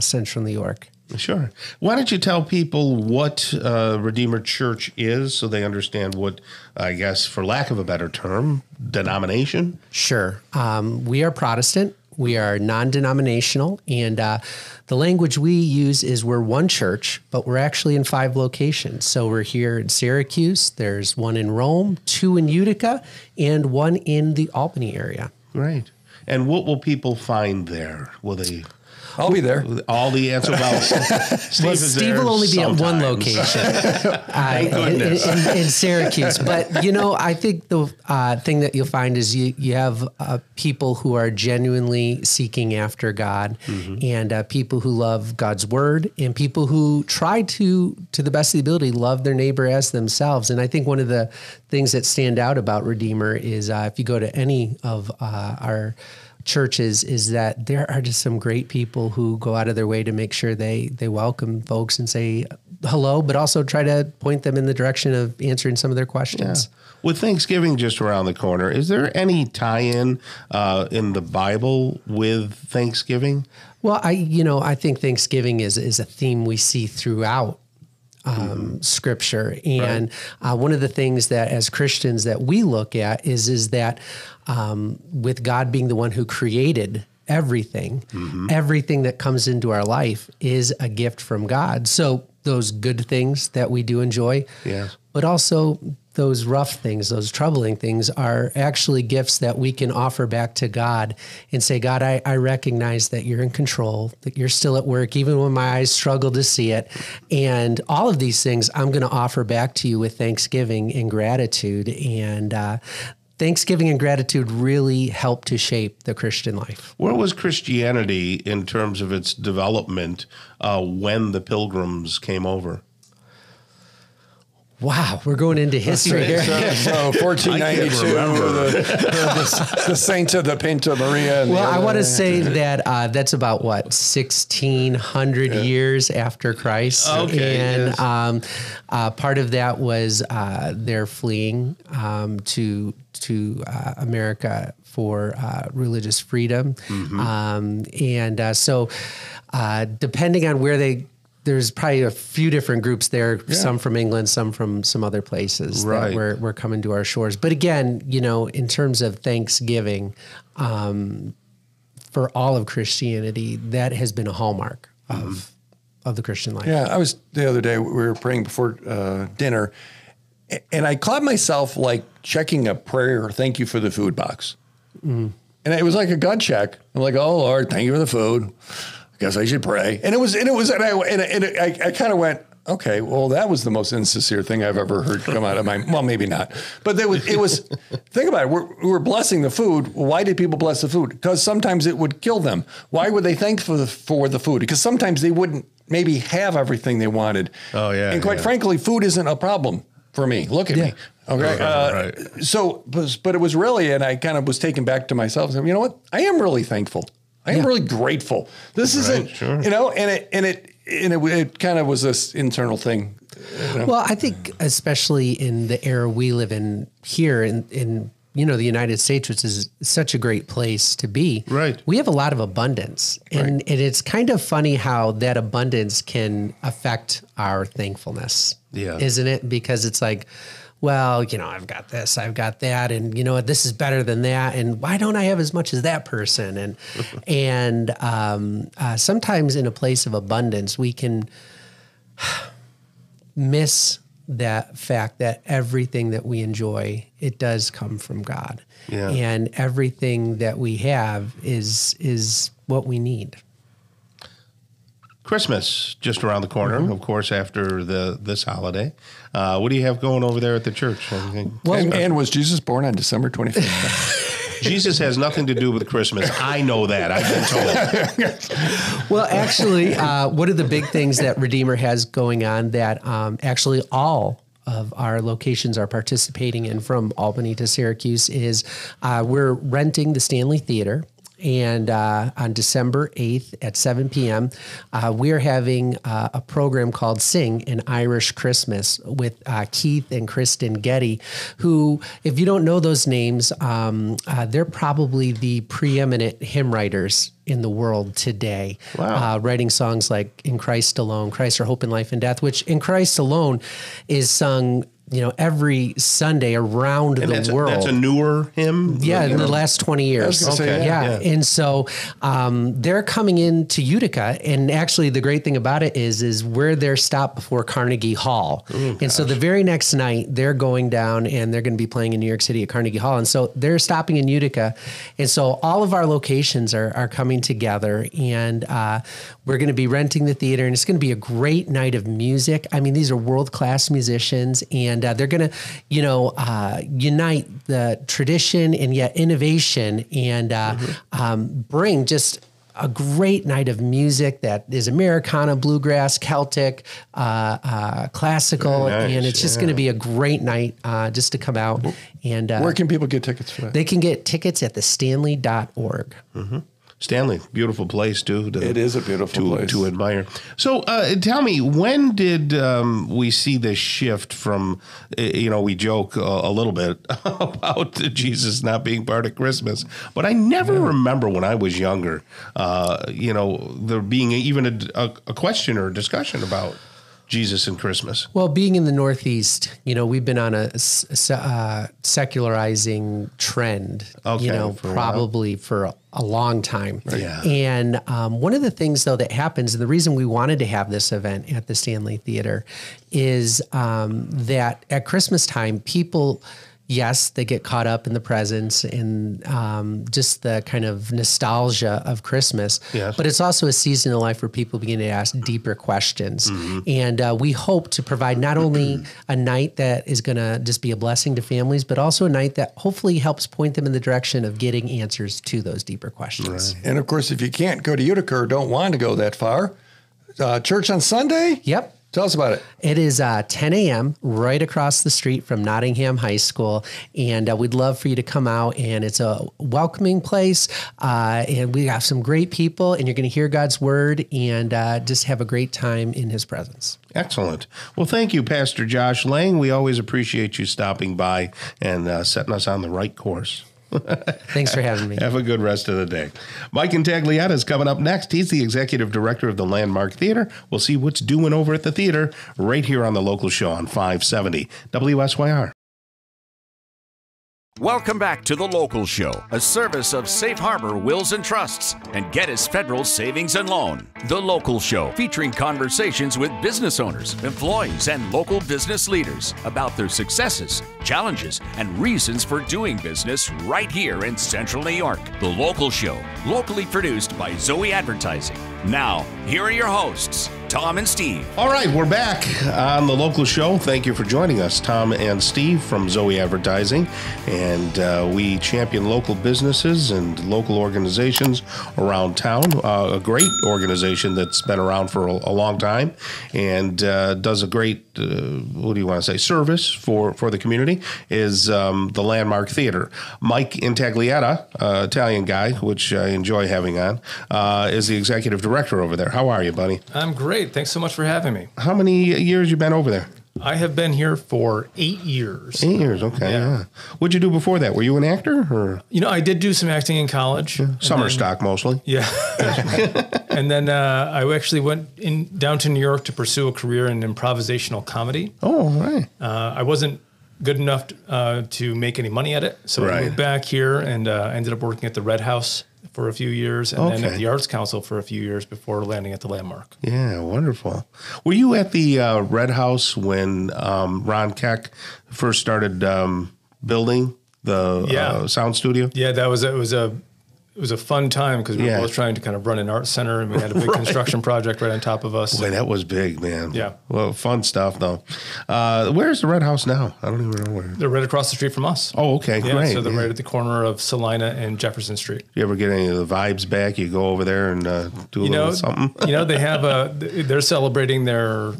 Central New York. Sure. Why don't you tell people what Redeemer Church is so they understand what, I guess, for lack of a better term, denomination? Sure. We are Protestant. We are non-denominational, and the language we use is we're one church, but we're actually in 5 locations. So we're here in Syracuse. There's 1 in Rome, 2 in Utica, and 1 in the Albany area. Great. And what will people find there? Will they... I'll be there. All the answer about Steve will only be at one location in Syracuse. But, I think the thing that you'll find is you have people who are genuinely seeking after God, and people who love God's word, and people who try to the best of the ability, love their neighbor as themselves. And I think one of the things that stand out about Redeemer is if you go to any of our churches, is that there are just some great people who go out of their way to make sure they welcome folks and say hello, but also try to point them in the direction of answering some of their questions. Yeah. With Thanksgiving just around the corner, is there any tie-in in the Bible with Thanksgiving? Well, I think Thanksgiving is a theme we see throughout Scripture. And one of the things that as Christians that we look at is that with God being the one who created everything, everything that comes into our life is a gift from God. So those good things that we do enjoy, but also those rough things, those troubling things are actually gifts that we can offer back to God and say, God, I recognize that you're in control, that you're still at work, even when my eyes struggle to see it. And all of these things I'm going to offer back to you with thanksgiving and gratitude. And Thanksgiving and gratitude really help to shape the Christian life. Where was Christianity in terms of its development when the Pilgrims came over? Wow, we're going into history here. So 1492, the Saints of the Pinta Maria. And I want to say that that's about, 1,600 years after Christ. Okay, and part of that was they're fleeing to America for religious freedom. So depending on where there's probably a few different groups there, some from England, some from some other places that were coming to our shores. But again, in terms of Thanksgiving, for all of Christianity, that has been a hallmark of the Christian life. Yeah, I was the other day, we were praying before dinner, and I caught myself like checking a prayer, thank you for the food box. And it was like a gut check. I'm like, oh Lord, thank you for the food. I guess I should pray. And I kind of went, okay, well, that was the most insincere thing I've ever heard come out of my, well, maybe not, but it was, think about it. We were blessing the food. Why did people bless the food? Because sometimes it would kill them. Why would they thank for the food? Because sometimes they wouldn't maybe have everything they wanted. Oh yeah. And quite frankly, food isn't a problem for me. Look at me. Okay. So, but it was really, and I kind of was taken back to myself. And you know what? I am really thankful. I am really grateful. This isn't, and it kind of was this internal thing. Well, I think especially in the era we live in here in the United States, which is such a great place to be. Right. We have a lot of abundance, and it's kind of funny how that abundance can affect our thankfulness. Yeah. Isn't it? Because it's like, well, I've got this, I've got that, and this is better than that, and why don't I have as much as that person? And sometimes in a place of abundance, we can miss that fact that everything that we enjoy, it does come from God, and everything that we have is what we need. Christmas just around the corner, of course, after this holiday. What do you have going over there at the church? And was Jesus born on December 25th? Jesus has nothing to do with Christmas. I know that. I've been told. Well, actually, one of the big things that Redeemer has going on that actually all of our locations are participating in, from Albany to Syracuse, is we're renting the Stanley Theater. And on December 8th at 7 p.m., we're having a program called Sing an Irish Christmas with Keith and Kristen Getty, who, if you don't know those names, they're probably the preeminent hymn writers in the world today. Wow. Writing songs like In Christ Alone, Christ Our Hope in Life and Death, which In Christ Alone is sung every Sunday around the world. That's a newer hymn? Yeah, in the last 20 years. Okay. Yeah. And so they're coming into Utica. And actually, the great thing about it is we're their stop before Carnegie Hall. And so the very next night, they're going down and they're going to be playing in New York City at Carnegie Hall. And so they're stopping in Utica. And so all of our locations are coming together. And we're going to be renting the theater. And it's going to be a great night of music. I mean, these are world-class musicians. And they're going to, unite the tradition and yet innovation and bring just a great night of music that is Americana, bluegrass, Celtic, classical, and it's just going to be a great night just to come out. And where can people get tickets for that? They can get tickets at thestanley.org. Mm-hmm. Stanley, beautiful place too. It is a beautiful place to admire. So, tell me, when did we see this shift from? We joke a little bit about Jesus not being part of Christmas, but I never remember when I was younger, there being even a question or a discussion about Jesus and Christmas. Well, being in the Northeast, we've been on a secularizing trend, probably for a long time. Right. Yeah. And one of the things, though, that happens, and the reason we wanted to have this event at the Stanley Theater is that at Christmas time, people... Yes, they get caught up in the presents and just the kind of nostalgia of Christmas. Yes. But it's also a season in life where people begin to ask deeper questions. Mm-hmm. And we hope to provide not only a night that is going to just be a blessing to families, but also a night that hopefully helps point them in the direction of getting answers to those deeper questions. Right. And of course, if you can't go to Utica or don't want to go that far, church on Sunday? Yep. Tell us about it. It is 10 a.m. right across the street from Nottingham High School. And we'd love for you to come out. And it's a welcoming place. And we have some great people. And you're going to hear God's word and just have a great time in his presence. Excellent. Well, thank you, Pastor Josh Lang. We always appreciate you stopping by and setting us on the right course. Thanks for having me. Have a good rest of the day. Mike Intagliata is coming up next. He's the executive director of the Landmark Theater. We'll see what's doing over at the theater right here on the local show on 570 WSYR. Welcome back to The Local Show, a service of Safe Harbor Wills and Trusts and Geddes Federal Savings and Loan. The Local Show, featuring conversations with business owners, employees, and local business leaders about their successes, challenges, and reasons for doing business right here in Central New York. The Local Show, locally produced by Zoey Advertising. Now, here are your hosts, Tom and Steve. All right, we're back on The Local Show. Thank you for joining us, Tom and Steve from Zoey Advertising. And we champion local businesses and local organizations around town. A great organization that's been around for a long time and does a great, service for the community is the Landmark Theater. Mike Intagliata, Italian guy, which I enjoy having on, is the executive director over there. How are you, buddy? I'm great. Thanks so much for having me. How many years you been over there? I have been here for 8 years. 8 years, okay. Yeah. What'd you do before that? Were you an actor? Or? I did do some acting in college. Yeah. Summer stock mostly. Yeah. And then I actually went down to New York to pursue a career in improvisational comedy. Oh, right. I wasn't good enough to make any money at it. So I moved back here and ended up working at the Red House for a few years and then at the Arts Council for a few years before landing at the Landmark. Yeah, wonderful. Were you at the Red House when Ron Keck first started building the sound studio? Yeah, it was a fun time because we were both trying to kind of run an art center and we had a big construction project right on top of us. Boy, that was big, man. Yeah. Well, fun stuff, though. Where's the Red House now? I don't even know where. They're right across the street from us. Oh, okay, great. So they're right at the corner of Salina and Jefferson Street. You ever get any of the vibes back? You go over there and do a little something? They have they're celebrating their,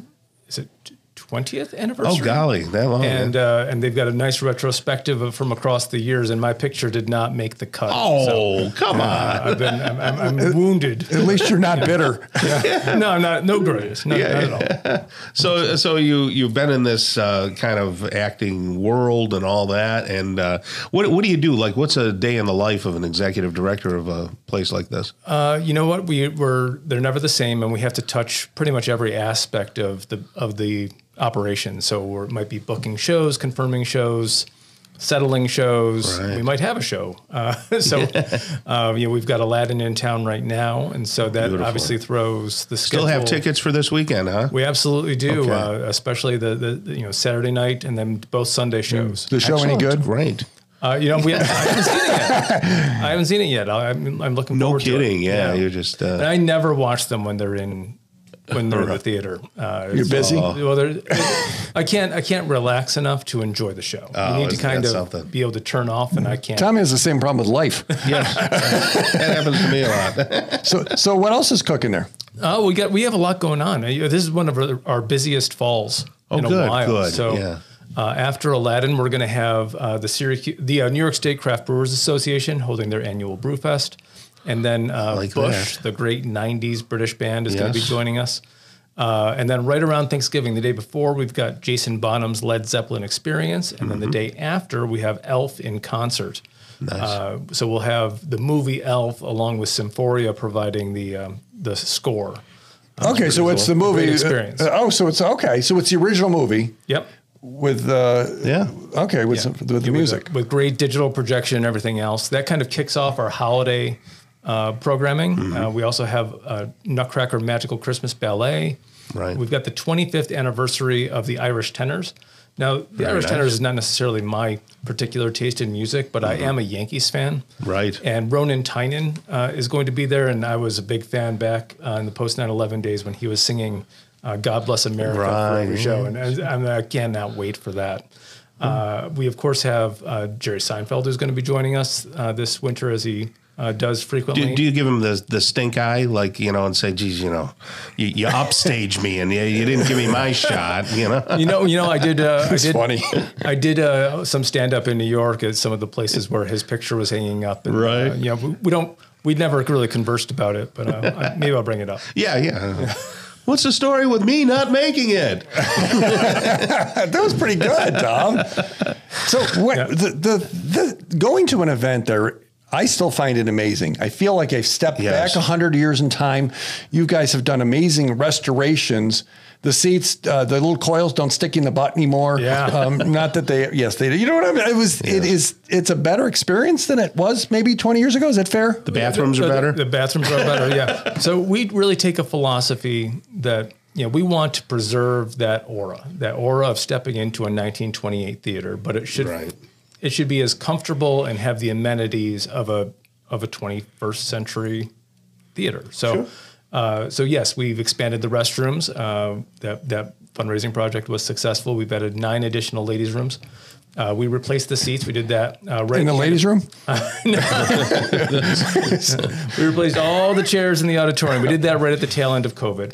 is it 20th anniversary? Oh, golly, that long. And they've got a nice retrospective from across the years, and my picture did not make the cut. Oh, come on. I'm wounded. At least you're not bitter. No, I'm not. No grades. Not at all. So you've been in this kind of acting world and all that. And what do you do? Like, what's a day in the life of an executive director of a place like this? You know what? They're never the same, and we have to touch pretty much every aspect of the operation. So we might be booking shows, confirming shows, settling shows. Right. We might have a show. We've got Aladdin in town right now. And so that obviously throws the schedule. Still have tickets for this weekend, huh? We absolutely do, especially the Saturday night and then both Sunday shows. The show any good? Great. I haven't seen it yet. I haven't seen it yet. I'm looking forward to it. No kidding. Yeah, you're just. And I never watch them when they're in the theater. You're busy. I can't relax enough to enjoy the show. You need to kind of be able to turn off, and I can't. Tommy has the same problem with life. Yes, that happens to me a lot. So what else is cooking there? We have a lot going on. This is one of our busiest falls in a while. Good. So. After Aladdin, we're going to have the Syracuse, the New York State Craft Brewers Association holding their annual Brewfest, and then Bush, the great '90s British band, is going to be joining us. And then right around Thanksgiving, the day before, we've got Jason Bonham's Led Zeppelin Experience, and then the day after, we have Elf in concert. Nice. So we'll have the movie Elf along with Symphoria providing the score. Okay, so it's the movie experience. So it's okay. So it's the original movie. Yep. With with the music, with great digital projection and everything else. That kind of kicks off our holiday programming. We also have Nutcracker Magical Christmas Ballet. Right. We've got the 25th anniversary of the Irish Tenors. Now, the Irish Tenors is not necessarily my particular taste in music, but I am a Yankees fan. Right. And Ronan Tynan is going to be there, and I was a big fan back in the post 9/11 days when he was singing God Bless America for every show, and I cannot wait for that. We, of course, have Jerry Seinfeld, who's going to be joining us this winter, as he does frequently. Do you give him the stink eye, and say, geez, you upstage me and you didn't give me my shot, I did. It's funny. I did some stand up in New York at some of the places where his picture was hanging up. And, we never really conversed about it, but maybe I'll bring it up. Yeah. What's the story with me not making it? That was pretty good, Tom. So the going to an event there, I still find it amazing. I feel like I've stepped back 100 years in time. You guys have done amazing restorations. The seats, the little coils don't stick in the butt anymore. Yeah. Not that they do. You know what I mean? It's a better experience than it was maybe 20 years ago. Is that fair? The bathrooms are better? The bathrooms are better, yeah. So we really take a philosophy that, we want to preserve that aura of stepping into a 1928 theater, but it should be as comfortable and have the amenities of a 21st century theater. So, yes, we've expanded the restrooms. That fundraising project was successful. We've added 9 additional ladies' rooms. We replaced the seats. We did that right in the ladies' room. We replaced all the chairs in the auditorium. We did that right at the tail end of COVID.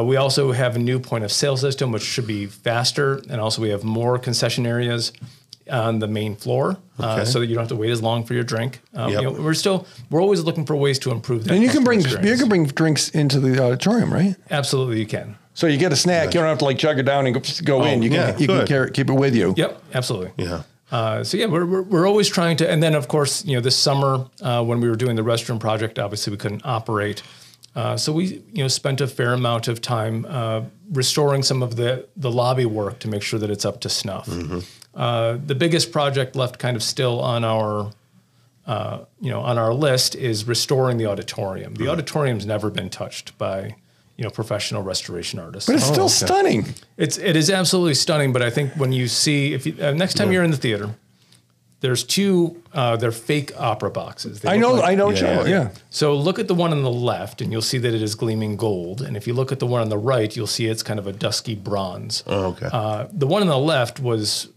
We also have a new point of sale system, which should be faster, and also we have more concession areas on the main floor, so that you don't have to wait as long for your drink. We're always looking for ways to improve that. And you can bring drinks into the auditorium, right? Absolutely, you can. So you get a snack, you don't have to chug it down and go in. You can keep it with you. Yep, absolutely. Yeah. We're always trying to, and then of course, this summer when we were doing the restroom project, obviously we couldn't operate. So we, spent a fair amount of time restoring some of the lobby work to make sure that it's up to snuff. Mm-hmm. The biggest project left kind of still on our list is restoring the auditorium. The auditorium's never been touched by, professional restoration artists. But it's still stunning. It is absolutely stunning. But I think when you see, next time you're in the theater, there's 2, they're fake opera boxes. I know. Yeah. So look at the one on the left, and you'll see that it is gleaming gold. And if you look at the one on the right, you'll see it's kind of a dusky bronze. Oh, okay. The one on the left was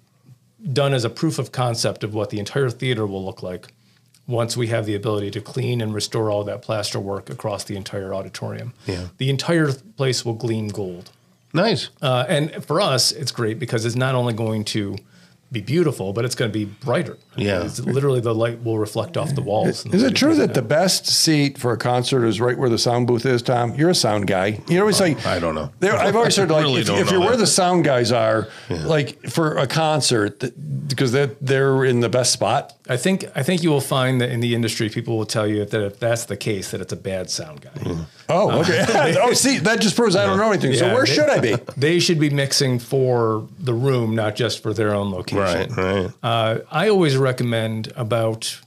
done as a proof of concept of what the entire theater will look like once we have the ability to clean and restore all that plaster work across the entire auditorium. Yeah. The entire place will gleam gold. Nice. And for us, it's great because it's not only going to be beautiful, but it's going to be brighter. It's literally the light will reflect off the walls. Is it true that the best seat for a concert is right where the sound booth is, Tom? You're a sound guy. You always say, I don't know. I've always heard if you're where the sound guys are, for a concert, because they're in the best spot. I think you will find that in the industry, people will tell you that if that's the case, that it's a bad sound guy. Oh, okay. Oh, see, that just proves I don't know anything. So where should I be? They should be mixing for the room, not just for their own location. Right. I always recommend about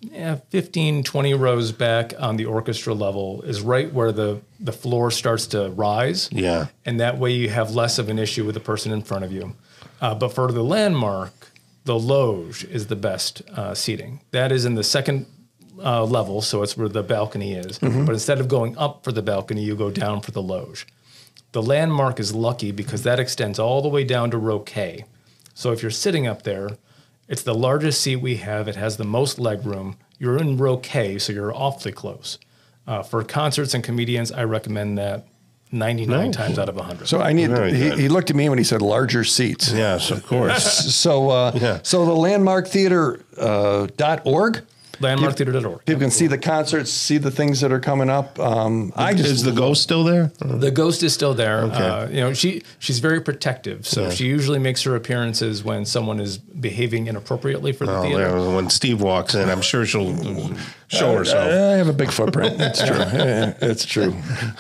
15, 20 rows back on the orchestra level is right where the floor starts to rise. Yeah. And that way you have less of an issue with the person in front of you. But for the landmark, the loge is the best seating. That is in the second level, so it's where the balcony is. But instead of going up for the balcony, you go down for the loge. The landmark is lucky because that extends all the way down to row K. So if you're sitting up there, it's the largest seat we have. It has the most leg room. You're in row K, so you're awfully close. For concerts and comedians, I recommend that 99 times out of 100. So I need. He looked at me when he said larger seats. Yes, of course. So so the landmarktheater.org. Landmarktheater.org. People can see the concerts, see the things that are coming up. Is the ghost still there? The ghost is still there. Okay. She's very protective, so she usually makes her appearances when someone is behaving inappropriately for the theater. When Steve walks in, I'm sure she'll show herself. I have a big footprint. It's true. It's true.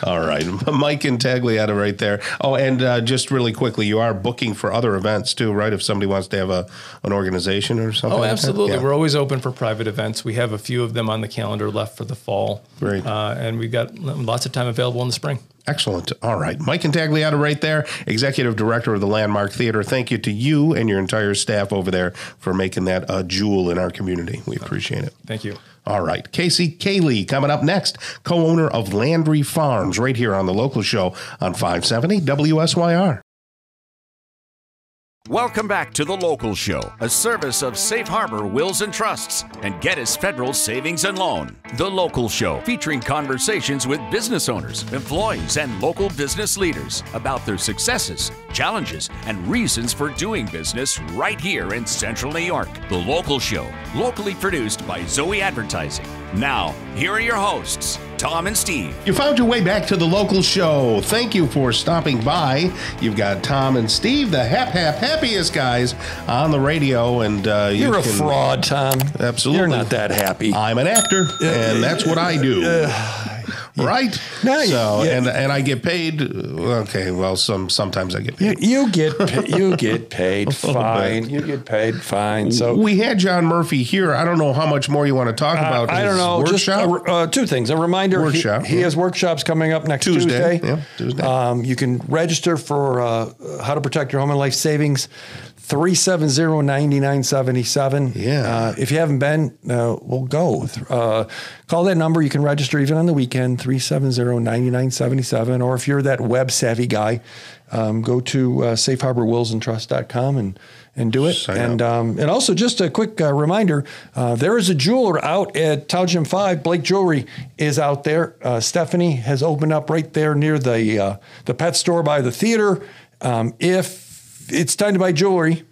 All right. Mike and Tagliata right there. Oh, and just really quickly, you are booking for other events too, right? If somebody wants to have an organization or something. Oh, like absolutely. that? Yeah. We're always open for private events. We have a few of them on the calendar left for the fall. Great. And we've got lots of time available in the spring. Excellent. All right. Mike and Tagliata right there, Executive Director of the Landmark Theater. Thank you to you and your entire staff over there for making that a jewel in our community. We appreciate it. Thank you. All right. Casey Cayley coming up next, co-owner of Landry Farms right here on the local show on 570 WSYR. Welcome back to The Local Show, a service of Safe Harbor Wills and Trusts and Geddes Federal Savings and Loan. The Local Show, featuring conversations with business owners, employees, and local business leaders about their successes, challenges, and reasons for doing business right here in Central New York. The Local Show, locally produced by Zoey Advertising. Now, here are your hosts, Tom and Steve. You found your way back to the local show. Thank you for stopping by. You've got Tom and Steve, the happiest guys on the radio. And you're a fraud, Tom. Absolutely. You're not that happy. I'm an actor, and that's what I do. Right? No, and I get paid. Okay, well, sometimes I get paid. You get paid fine. You get paid fine. So we had John Murphy here. I don't know how much more you want to talk about. I don't know. Workshop? Just two things. A reminder. Workshop. He has workshops coming up next Tuesday. Yeah, Tuesday. You can register for how to protect your home and life savings. 370-9977. Yeah. If you haven't been, we'll go. Call that number. You can register even on the weekend, 370-9977. Or if you're that web savvy guy, go to safeharborwillsandtrust.com and do it. Sign up. And also just a quick reminder, there is a jeweler out at Tau Gym 5. Blake Jewelry is out there. Stephanie has opened up right there near the pet store by the theater. If it's time to buy jewelry,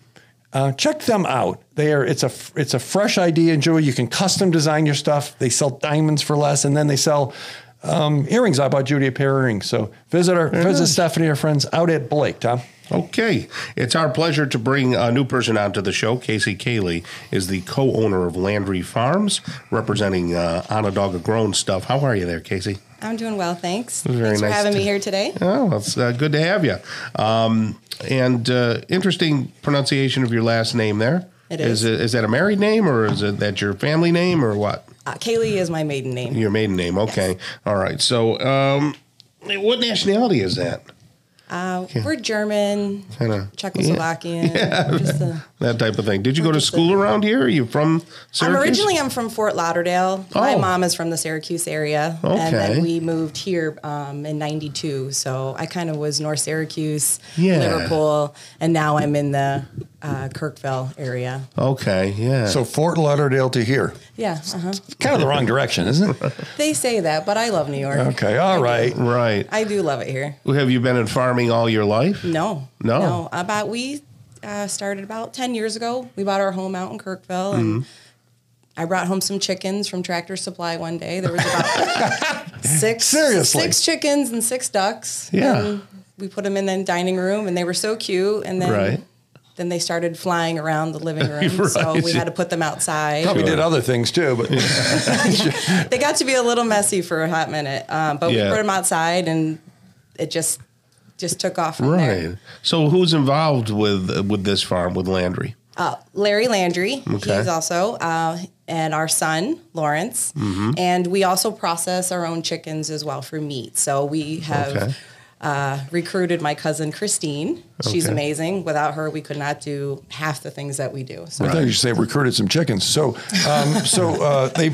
check them out. It's a fresh idea in jewelry. You can custom design your stuff. They sell diamonds for less, and then they sell earrings. I bought Judy a pair of earrings. So visit Stephanie, our friends out at Blake, Tom. Okay. It's our pleasure to bring a new person onto the show. Casey Cayley is the co-owner of Landry Farms, representing Onondaga grown stuff. How are you there, Casey? I'm doing well, thanks. Thanks for having me here today. Oh, it's good to have you. And interesting pronunciation of your last name there. It is. Is that a married name, or is it that your family name, or what? Kaylee is my maiden name. Your maiden name, okay. Yes. All right. So what nationality is that? We're German, Czechoslovakian. That type of thing. Did you go to school around here? Are you from Syracuse? I'm from Fort Lauderdale. Oh. My mom is from the Syracuse area. Okay. And then we moved here in 92. So I kind of was North Syracuse, Liverpool, and now I'm in the Kirkville area. Okay, yeah. So Fort Lauderdale to here. Yeah. Kind of the wrong direction, isn't it? They say that, but I love New York. Okay, all right. Right. I do love it here. Have you been in farming all your life? No. We started about 10 years ago. We bought our home out in Kirkville, and I brought home some chickens from Tractor Supply one day. There was about six chickens and 6 ducks. Yeah. And we put them in the dining room, and they were so cute. And then then they started flying around the living room. So we had to put them outside. Probably did other things too, but they got to be a little messy for a hot minute. But we put them outside, and it just took off from there. So who's involved with this farm, with Landry? Larry Landry. Okay. He's also, and our son, Lawrence. And we also process our own chickens as well for meat. So we have recruited my cousin, Christine. She's amazing. Without her, we could not do half the things that we do. So. I thought you should say recruited some chickens. So, they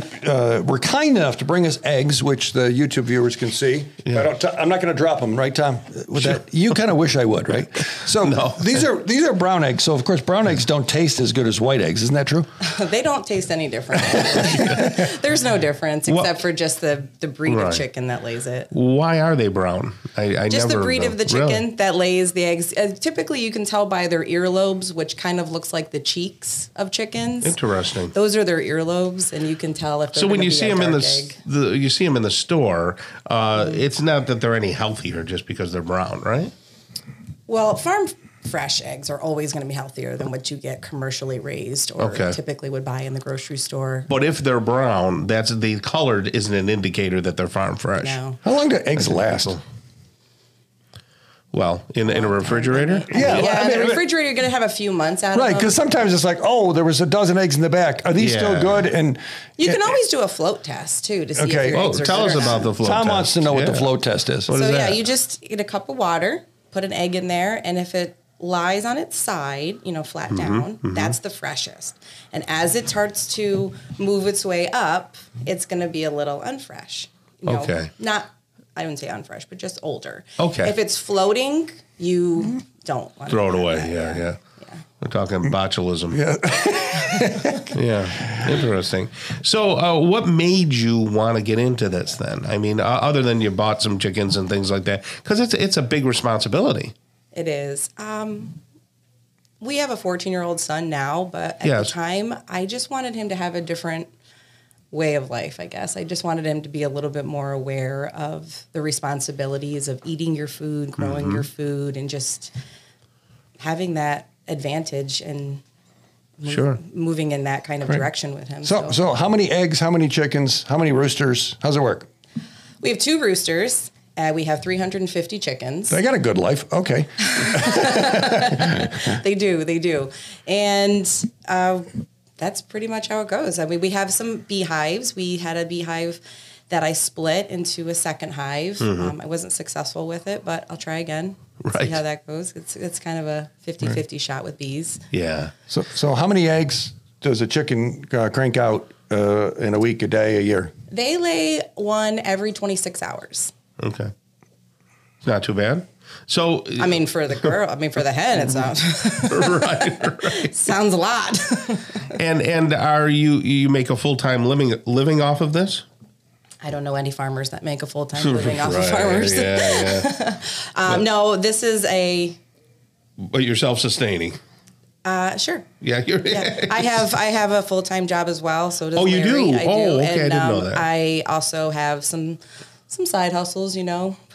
were kind enough to bring us eggs, which the YouTube viewers can see. Yeah. I'm not going to drop them, right, Tom? With that, you kind of wish I would, right? So these are brown eggs. So of course, brown eggs don't taste as good as white eggs. Isn't that true? They don't taste any different. There's no difference except for just the breed of chicken that lays it. Why are they brown? I just never the breed of the chicken that lays the eggs. Typically, you can tell by their earlobes, which kind of looks like the cheeks of chickens. Interesting. Those are their earlobes, and you can tell if they're so when you see them in you see them in the store, it's not that they're any healthier just because they're brown, right? Well, farm fresh eggs are always going to be healthier than what you get commercially raised or typically would buy in the grocery store. But if they're brown, the colored isn't an indicator that they're farm fresh. No. How long do eggs last? Well, in a refrigerator? Yeah, the refrigerator, you're going to have a few months out of them. Right, because sometimes it's like, there was a dozen eggs in the back. Are these still good? And you can always do a float test, too, to see if your eggs are good. Tell us about the float test. Tom wants to know what the float test is. What is that? You just get a cup of water, put an egg in there, and if it lies on its side, flat down, that's the freshest. And as it starts to move its way up, it's going to be a little unfresh. I wouldn't say unfresh, but just older. Okay. If it's floating, you don't want to throw it away. Yeah. We're talking botulism. Yeah. Interesting. So what made you want to get into this then? I mean, other than you bought some chickens and things like that, because it's a big responsibility. It is. We have a 14-year-old son now, but at the time, I just wanted him to have a different way of life, I guess. I just wanted him to be a little bit more aware of the responsibilities of eating your food, growing your food, and just having that advantage and moving in that kind of direction with him. So how many eggs, how many chickens, how many roosters? How's it work? We have 2 roosters. We have 350 chickens. They got a good life. Okay. They do. And that's pretty much how it goes. I mean, we have some beehives. We had a beehive that I split into a second hive. I wasn't successful with it, but I'll try again. See how that goes. It's kind of a 50-50 shot with bees. Yeah. So how many eggs does a chicken crank out in a week, a day, a year? They lay one every 26 hours. Okay. It's not too bad. So I mean, for the girl, for the hen, it sounds right. Sounds a lot. And are you make a full-time living off of this? I don't know any farmers that make a full-time living off of farmers. Yeah. No, this is But you're self-sustaining. Sure. Yeah. I have a full-time job as well. So does you Larry. do? I do. Okay, and, I didn't know that. I also have some side hustles,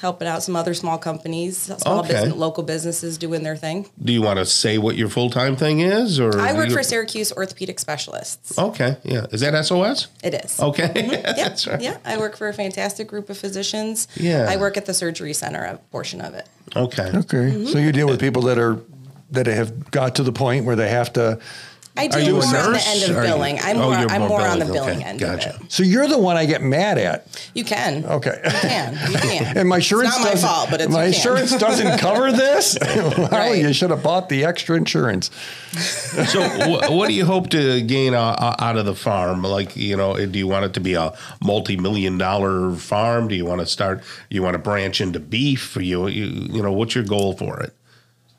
helping out some other small companies, local businesses doing their thing. Do you want to say what your full-time thing is? Or I work for Syracuse Orthopedic Specialists. Okay, yeah. Is that SOS? It is. Okay. Yeah, That's right. Yeah, I work for a fantastic group of physicians. Yeah. I work at the surgery center, a portion of it. Okay. So you deal with people that have got to the point where they have to... I do more on the end of billing. I'm more on the billing end of it. So you're the one I get mad at. You can. Okay. You can. And my insurance it's not my fault, but it's insurance doesn't cover this? Well, you should have bought the extra insurance. So what do you hope to gain out of the farm? Like, do you want it to be a multi-million-dollar farm? Do you want to branch into beef? Or what's your goal for it?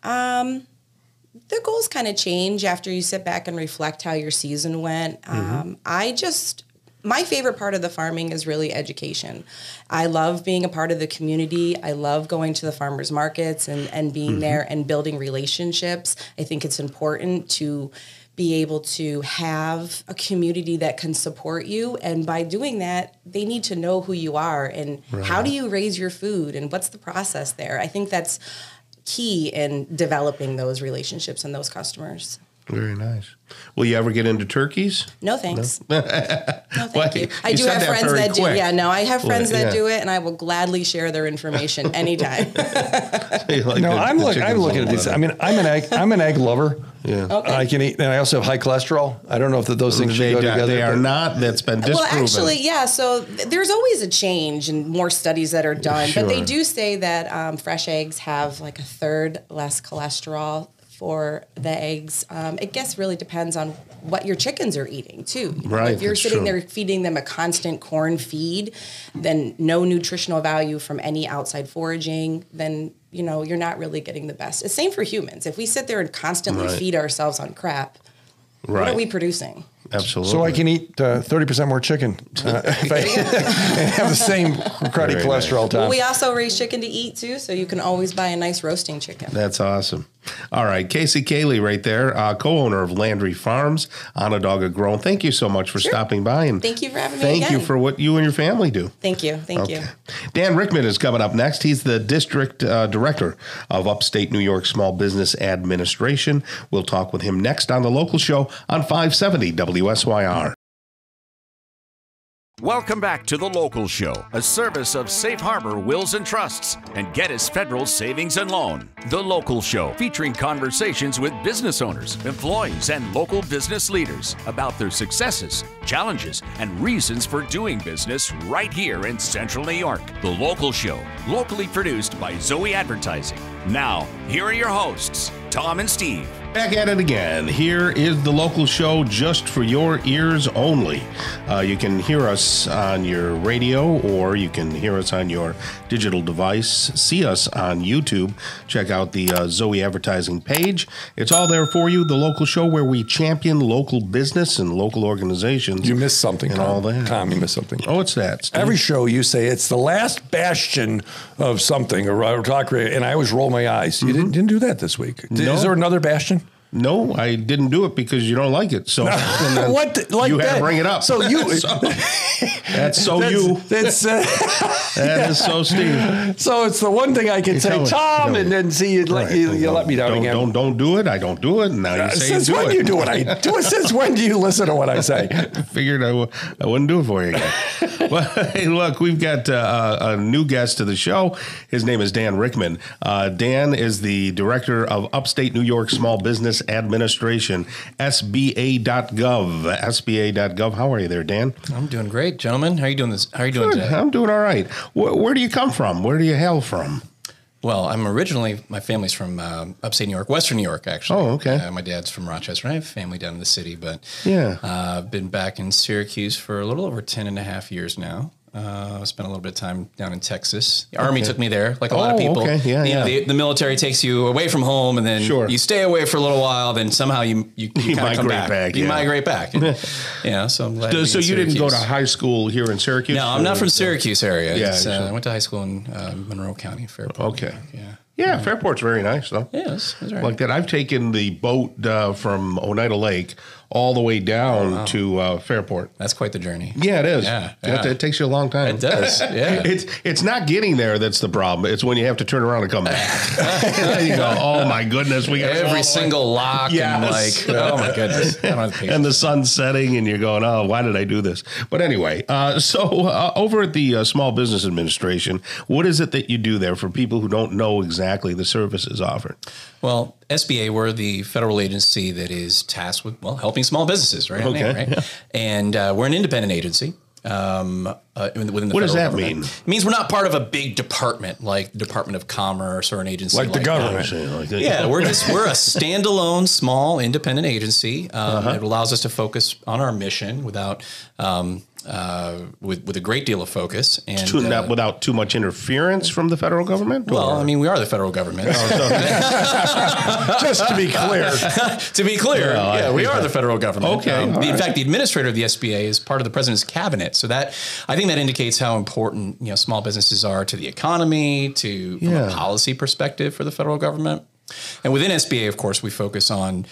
The goals kind of change after you sit back and reflect how your season went. My favorite part of the farming is really education. I love being a part of the community. I love going to the farmers markets and being there and building relationships. I think it's important to be able to have a community that can support you. And by doing that, they need to know who you are and how do you raise your food and what's the process there. I think that's key in developing those relationships and those customers. Very nice. Will you ever get into turkeys? No, thanks. No, Thank you. I do have friends that do. Yeah, no, I have friends that do it, and I will gladly share their information anytime. I'm looking at these. I mean, I'm an egg lover. Yeah. Okay. I can eat, and I also have high cholesterol. I don't know if those things should go together. They are not. That's been disproven. Well, actually, yeah. So there's always a change and more studies that are done, but they do say that fresh eggs have like a third less cholesterol for the eggs. I guess really depends on what your chickens are eating too. Right. If you're sitting there feeding them a constant corn feed, then no nutritional value from any outside foraging, then you're not really getting the best. It's same for humans. If we sit there and constantly feed ourselves on crap, what are we producing? Absolutely. So I can eat 30% more chicken if I have the same cruddy cholesterol. Tom. Well, we also raise chicken to eat too, so you can always buy a nice roasting chicken. That's awesome. All right, Casey Cayley right there, co-owner of Landry Farms, Onondaga Grown. Thank you so much for stopping by. And thank you for having me Thank again. you for what you and your family do. Thank you. Thank you. Dan Rickman is coming up next. He's the District Director of Upstate New York Small Business Administration. We'll talk with him next on The Local Show on 570 WSYR. Welcome back to The Local Show, a service of Safe Harbor Wills and Trusts and Geddes Federal Savings and Loan. The Local Show, featuring conversations with business owners, employees, and local business leaders about their successes, challenges, and reasons for doing business right here in Central New York. The Local Show, locally produced by Zoey Advertising. Now, here are your hosts, Tom and Steve. Back at it again. Here is The Local Show, just for your ears only. You can hear us on your radio, or you can hear us on your digital device. See us on YouTube. Check out the Zoey Advertising page. It's all there for you. The Local Show, where we champion local business and local organizations. You missed something, and Tom. all that. Tom, you missed something. Oh, what's that, Steve? Every show you say it's the last bastion of something, or talk radio, and I always roll my eyes. You didn't do that this week. No. Is there another bastion? No, I didn't do it because you don't like it. So what? Like you that? had to bring it up. So you. That is so Steve. So it's the one thing I can say, Tom, and then see you let me down again. Don't do it. I don't do it. And now you say since you do when it. you do it? I do it. Since when do you listen to what I say? Figured I wouldn't do it for you again. Well, hey, look, we've got a new guest to the show. His name is Dan Rickman. Dan is the director of Upstate New York Small Business Administration, SBA.gov. SBA.gov. How are you there, Dan? I'm doing great, gentlemen. How are you doing this? How are you doing today? I'm doing all right. Where do you come from? Where do you hail from? Well, I'm originally, my family's from upstate New York, Western New York, actually. Oh, okay. My dad's from Rochester. I have family down in the city, but yeah, I've been back in Syracuse for a little over 10 and a half years now. Spent a little bit of time down in Texas. The Army took me there, like a lot of people. Okay. Yeah, The military takes you away from home, and then you stay away for a little while. Then somehow you kind of come back. You migrate back. And, so I'm glad. So you didn't go to high school here in Syracuse? No, I'm not from Syracuse area. Yeah, I went to high school in Monroe County, Fairport. Okay. Yeah, Fairport's very nice, though. Yeah, it's right. Like that. I've taken the boat from Oneida Lake all the way down to Fairport. That's quite the journey. Yeah, it is. Yeah. It takes you a long time. It does. Yeah. It's not getting there that's the problem. It's when you have to turn around and come back. You go, oh my goodness, we got every single lock. Yes. And oh my goodness. I don't have the patience. And the sun's setting, and you're going, oh, why did I do this? But anyway, over at the Small Business Administration, what is it that you do there for people who don't know exactly the services offered? Well, SBA, we're the federal agency that is tasked with, helping small businesses, right? Okay. Right? Yeah. And we're an independent agency. Within the what does that government. mean? It means we're not part of a big department like the Department of Commerce or an agency like the government. Yeah, we're a standalone, small, independent agency. It allows us to focus on our mission without with a great deal of focus and without too much interference from the federal government. Well, I mean, we are the federal government. Just to be clear. We are the federal government. Okay. In fact, the administrator of the SBA is part of the president's cabinet. So I think that indicates how important small businesses are to the economy, from a policy perspective for the federal government. And within SBA, of course, we focus on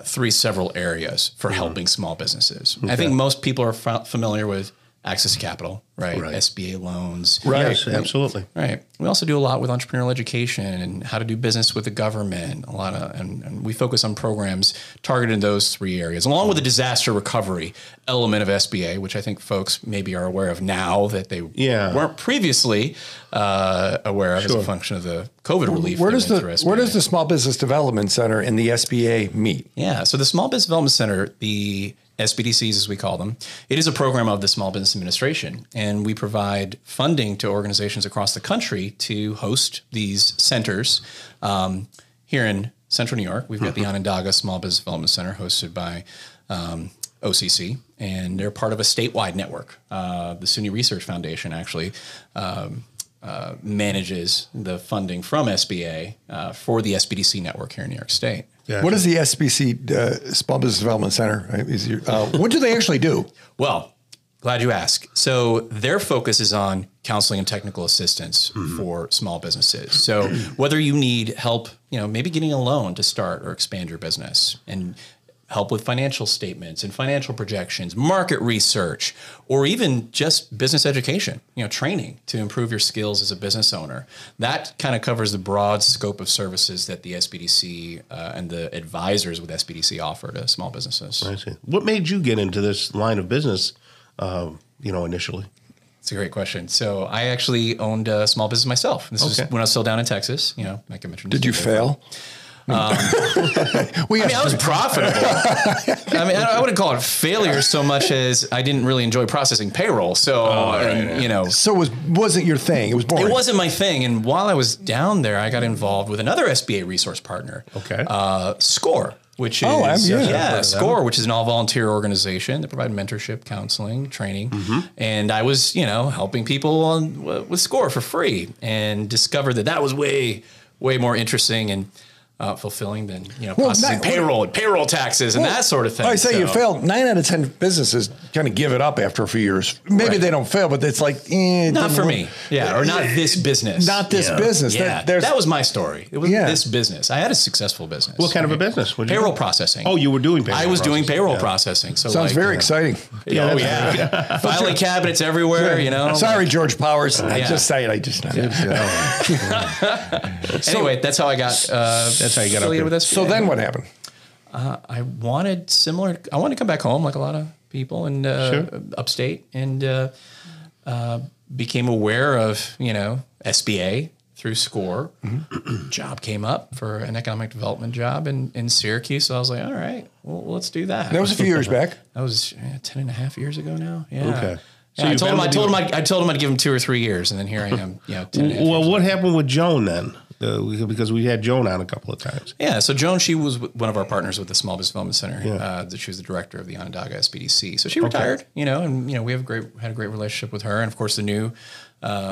several areas for helping small businesses. Okay. I think most people are familiar with access to capital, right? SBA loans. Right. Yes, absolutely. Right. We also do a lot with entrepreneurial education and how to do business with the government. And we focus on programs targeted in those 3 areas, along with the disaster recovery element of SBA, which I think folks maybe are aware of now that they weren't previously aware of as a function of the COVID relief. Where does the Small Business Development Center and the SBA meet? Yeah. So the Small Business Development Center, the SBDCs, as we call them, it is a program of the Small Business Administration, and we provide funding to organizations across the country to host these centers. Here in Central New York, we've got the Onondaga Small Business Development Center, hosted by OCC, and they're part of a statewide network. The SUNY Research Foundation actually manages the funding from SBA for the SBDC network here in New York State. Gotcha. What is the SBC Small Business Development Center? What do they actually do? Well, glad you asked. So their focus is on counseling and technical assistance for small businesses. So whether you need help, maybe getting a loan to start or expand your business, and help with financial statements and financial projections, market research, or even just business education, training to improve your skills as a business owner. That kind of covers the broad scope of services that the SBDC and the advisors with SBDC offer to small businesses. I see. What made you get into this line of business, initially? It's a great question. So I actually owned a small business myself. This was when I was still down in Texas, like I mentioned. Did you fail? I was profitable. I wouldn't call it failure so much as I didn't really enjoy processing payroll. So, So it wasn't your thing. It was boring. It wasn't my thing. And while I was down there, I got involved with another SBA resource partner. Okay. SCORE, which is SCORE, which is an all-volunteer organization that provide mentorship, counseling, training. And I was, helping people with SCORE for free, and discovered that was way more interesting and fulfilling than processing payroll taxes and that sort of thing. I say you failed. 9 out of 10 businesses kind of give it up after a few years. Maybe they don't fail, but it's like not for me. Yeah, or not this business. Not this business. Yeah, that was my story. It was this business. I had a successful business. What kind of a business? Payroll processing. Oh, you were doing payroll. I was doing payroll processing. So sounds very exciing. Filing cabinets everywhere. Sorry, George Powers. I just say it. Anyway, that's how I got. That's how you got up here. With SBA. So then what happened? I wanted to come back home like a lot of people in upstate, and became aware of SBA through SCORE. Job came up for an economic development job in Syracuse. So I was like, all right, well, let's do that. That was a few years back. That was 10 and a half years ago now. Yeah. Okay. So I told him I'd give him 2 or 3 years, and then here I am. 10 well, what happened with Joan then? Because we had Joan on a couple of times. Yeah, so Joan, she was one of our partners with the Small Business Development Center. She was the director of the Onondaga SBDC. So she retired, and we had a great relationship with her, and of course the new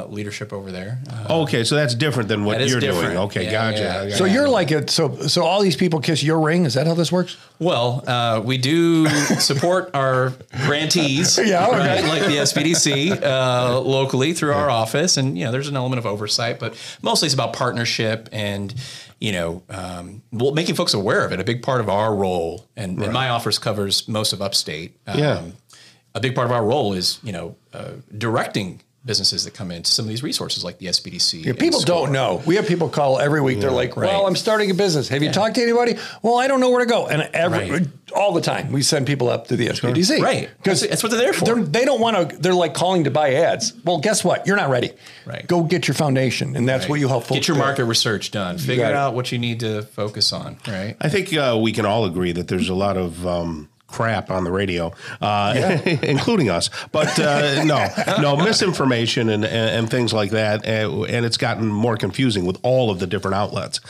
leadership over there. Okay, so that's different than what you're doing. Okay, gotcha. Yeah. So you're like it. So all these people kiss your ring. Is that how this works? Well, we do support our grantees, like the SBDC, locally through our office, and there's an element of oversight, but mostly it's about partnership and making folks aware of it. A big part of our role, and my office covers most of upstate. A big part of our role is directing businesses that come into some of these resources like the SBDC. Yeah, people don't know. We have people call every week. They're like, well, I'm starting a business. Have you talked to anybody? Well, I don't know where to go. And all the time we send people up to the SBDC. Right. Because that's what they're there for. They don't want to, they're like calling to buy ads. Well, guess what? You're not ready. Right. Go get your foundation. And that's what you help folks get your market research done. Figure out what you need to focus on. Right. I think we can all agree that there's a lot of crap on the radio, including us. But no misinformation and things like that. And it's gotten more confusing with all of the different outlets.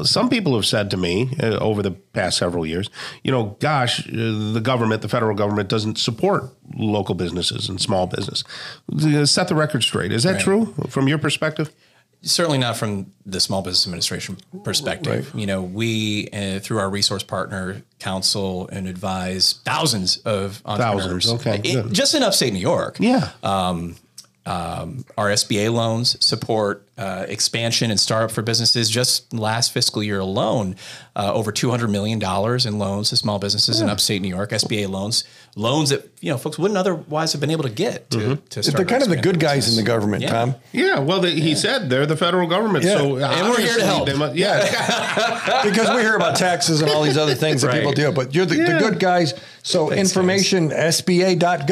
Some people have said to me over the past several years, the federal government doesn't support local businesses and small business. Set the record straight. Is that true from your perspective? Certainly not from the Small Business Administration perspective. Right. We, through our resource partner, counsel and advise thousands of entrepreneurs. Okay, just in upstate New York. Yeah. Our SBA loans support expansion and startup for businesses. Just last fiscal year alone, over $200 million in loans to small businesses in upstate New York, SBA loans that folks wouldn't otherwise have been able to get to start. They're kind of the good guys in the government, Tom. Yeah, well, he said they're the federal government, so and we're here to help. Because we hear about taxes and all these other things that people do, but you're the good guys. So thanks, information, SBA.gov.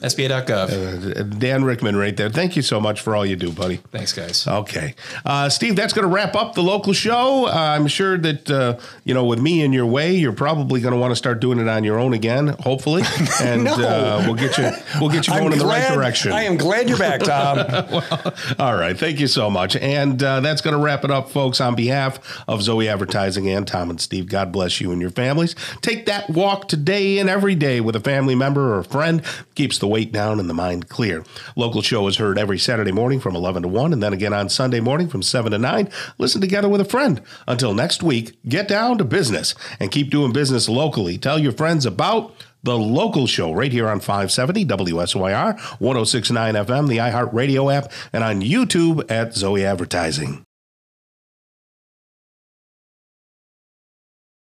SBA.gov. Dan Rickman right there. Thank you so much for all you do, buddy. Thanks, guys. Okay. Steve, that's going to wrap up the local show. I'm sure that, with me in your way, you're probably going to want to start doing it on your own again, hopefully. And we'll get you going in the right direction. I am glad you're back, Tom. All right. Thank you so much. And that's going to wrap it up, folks. On behalf of Zoey Advertising and Tom and Steve, God bless you and your families. Take that walk today and every day with a family member or a friend. Keeps the weight down and the mind clear. Local show is heard every Saturday morning from 11 to 1 and then again on Sunday morning from 7 to 9. Listen together with a friend. Until next week, get down to business and keep doing business locally. Tell your friends about the local show right here on 570 WSYR, 106.9 FM, the iHeartRadio app, and on YouTube at Zoey Advertising.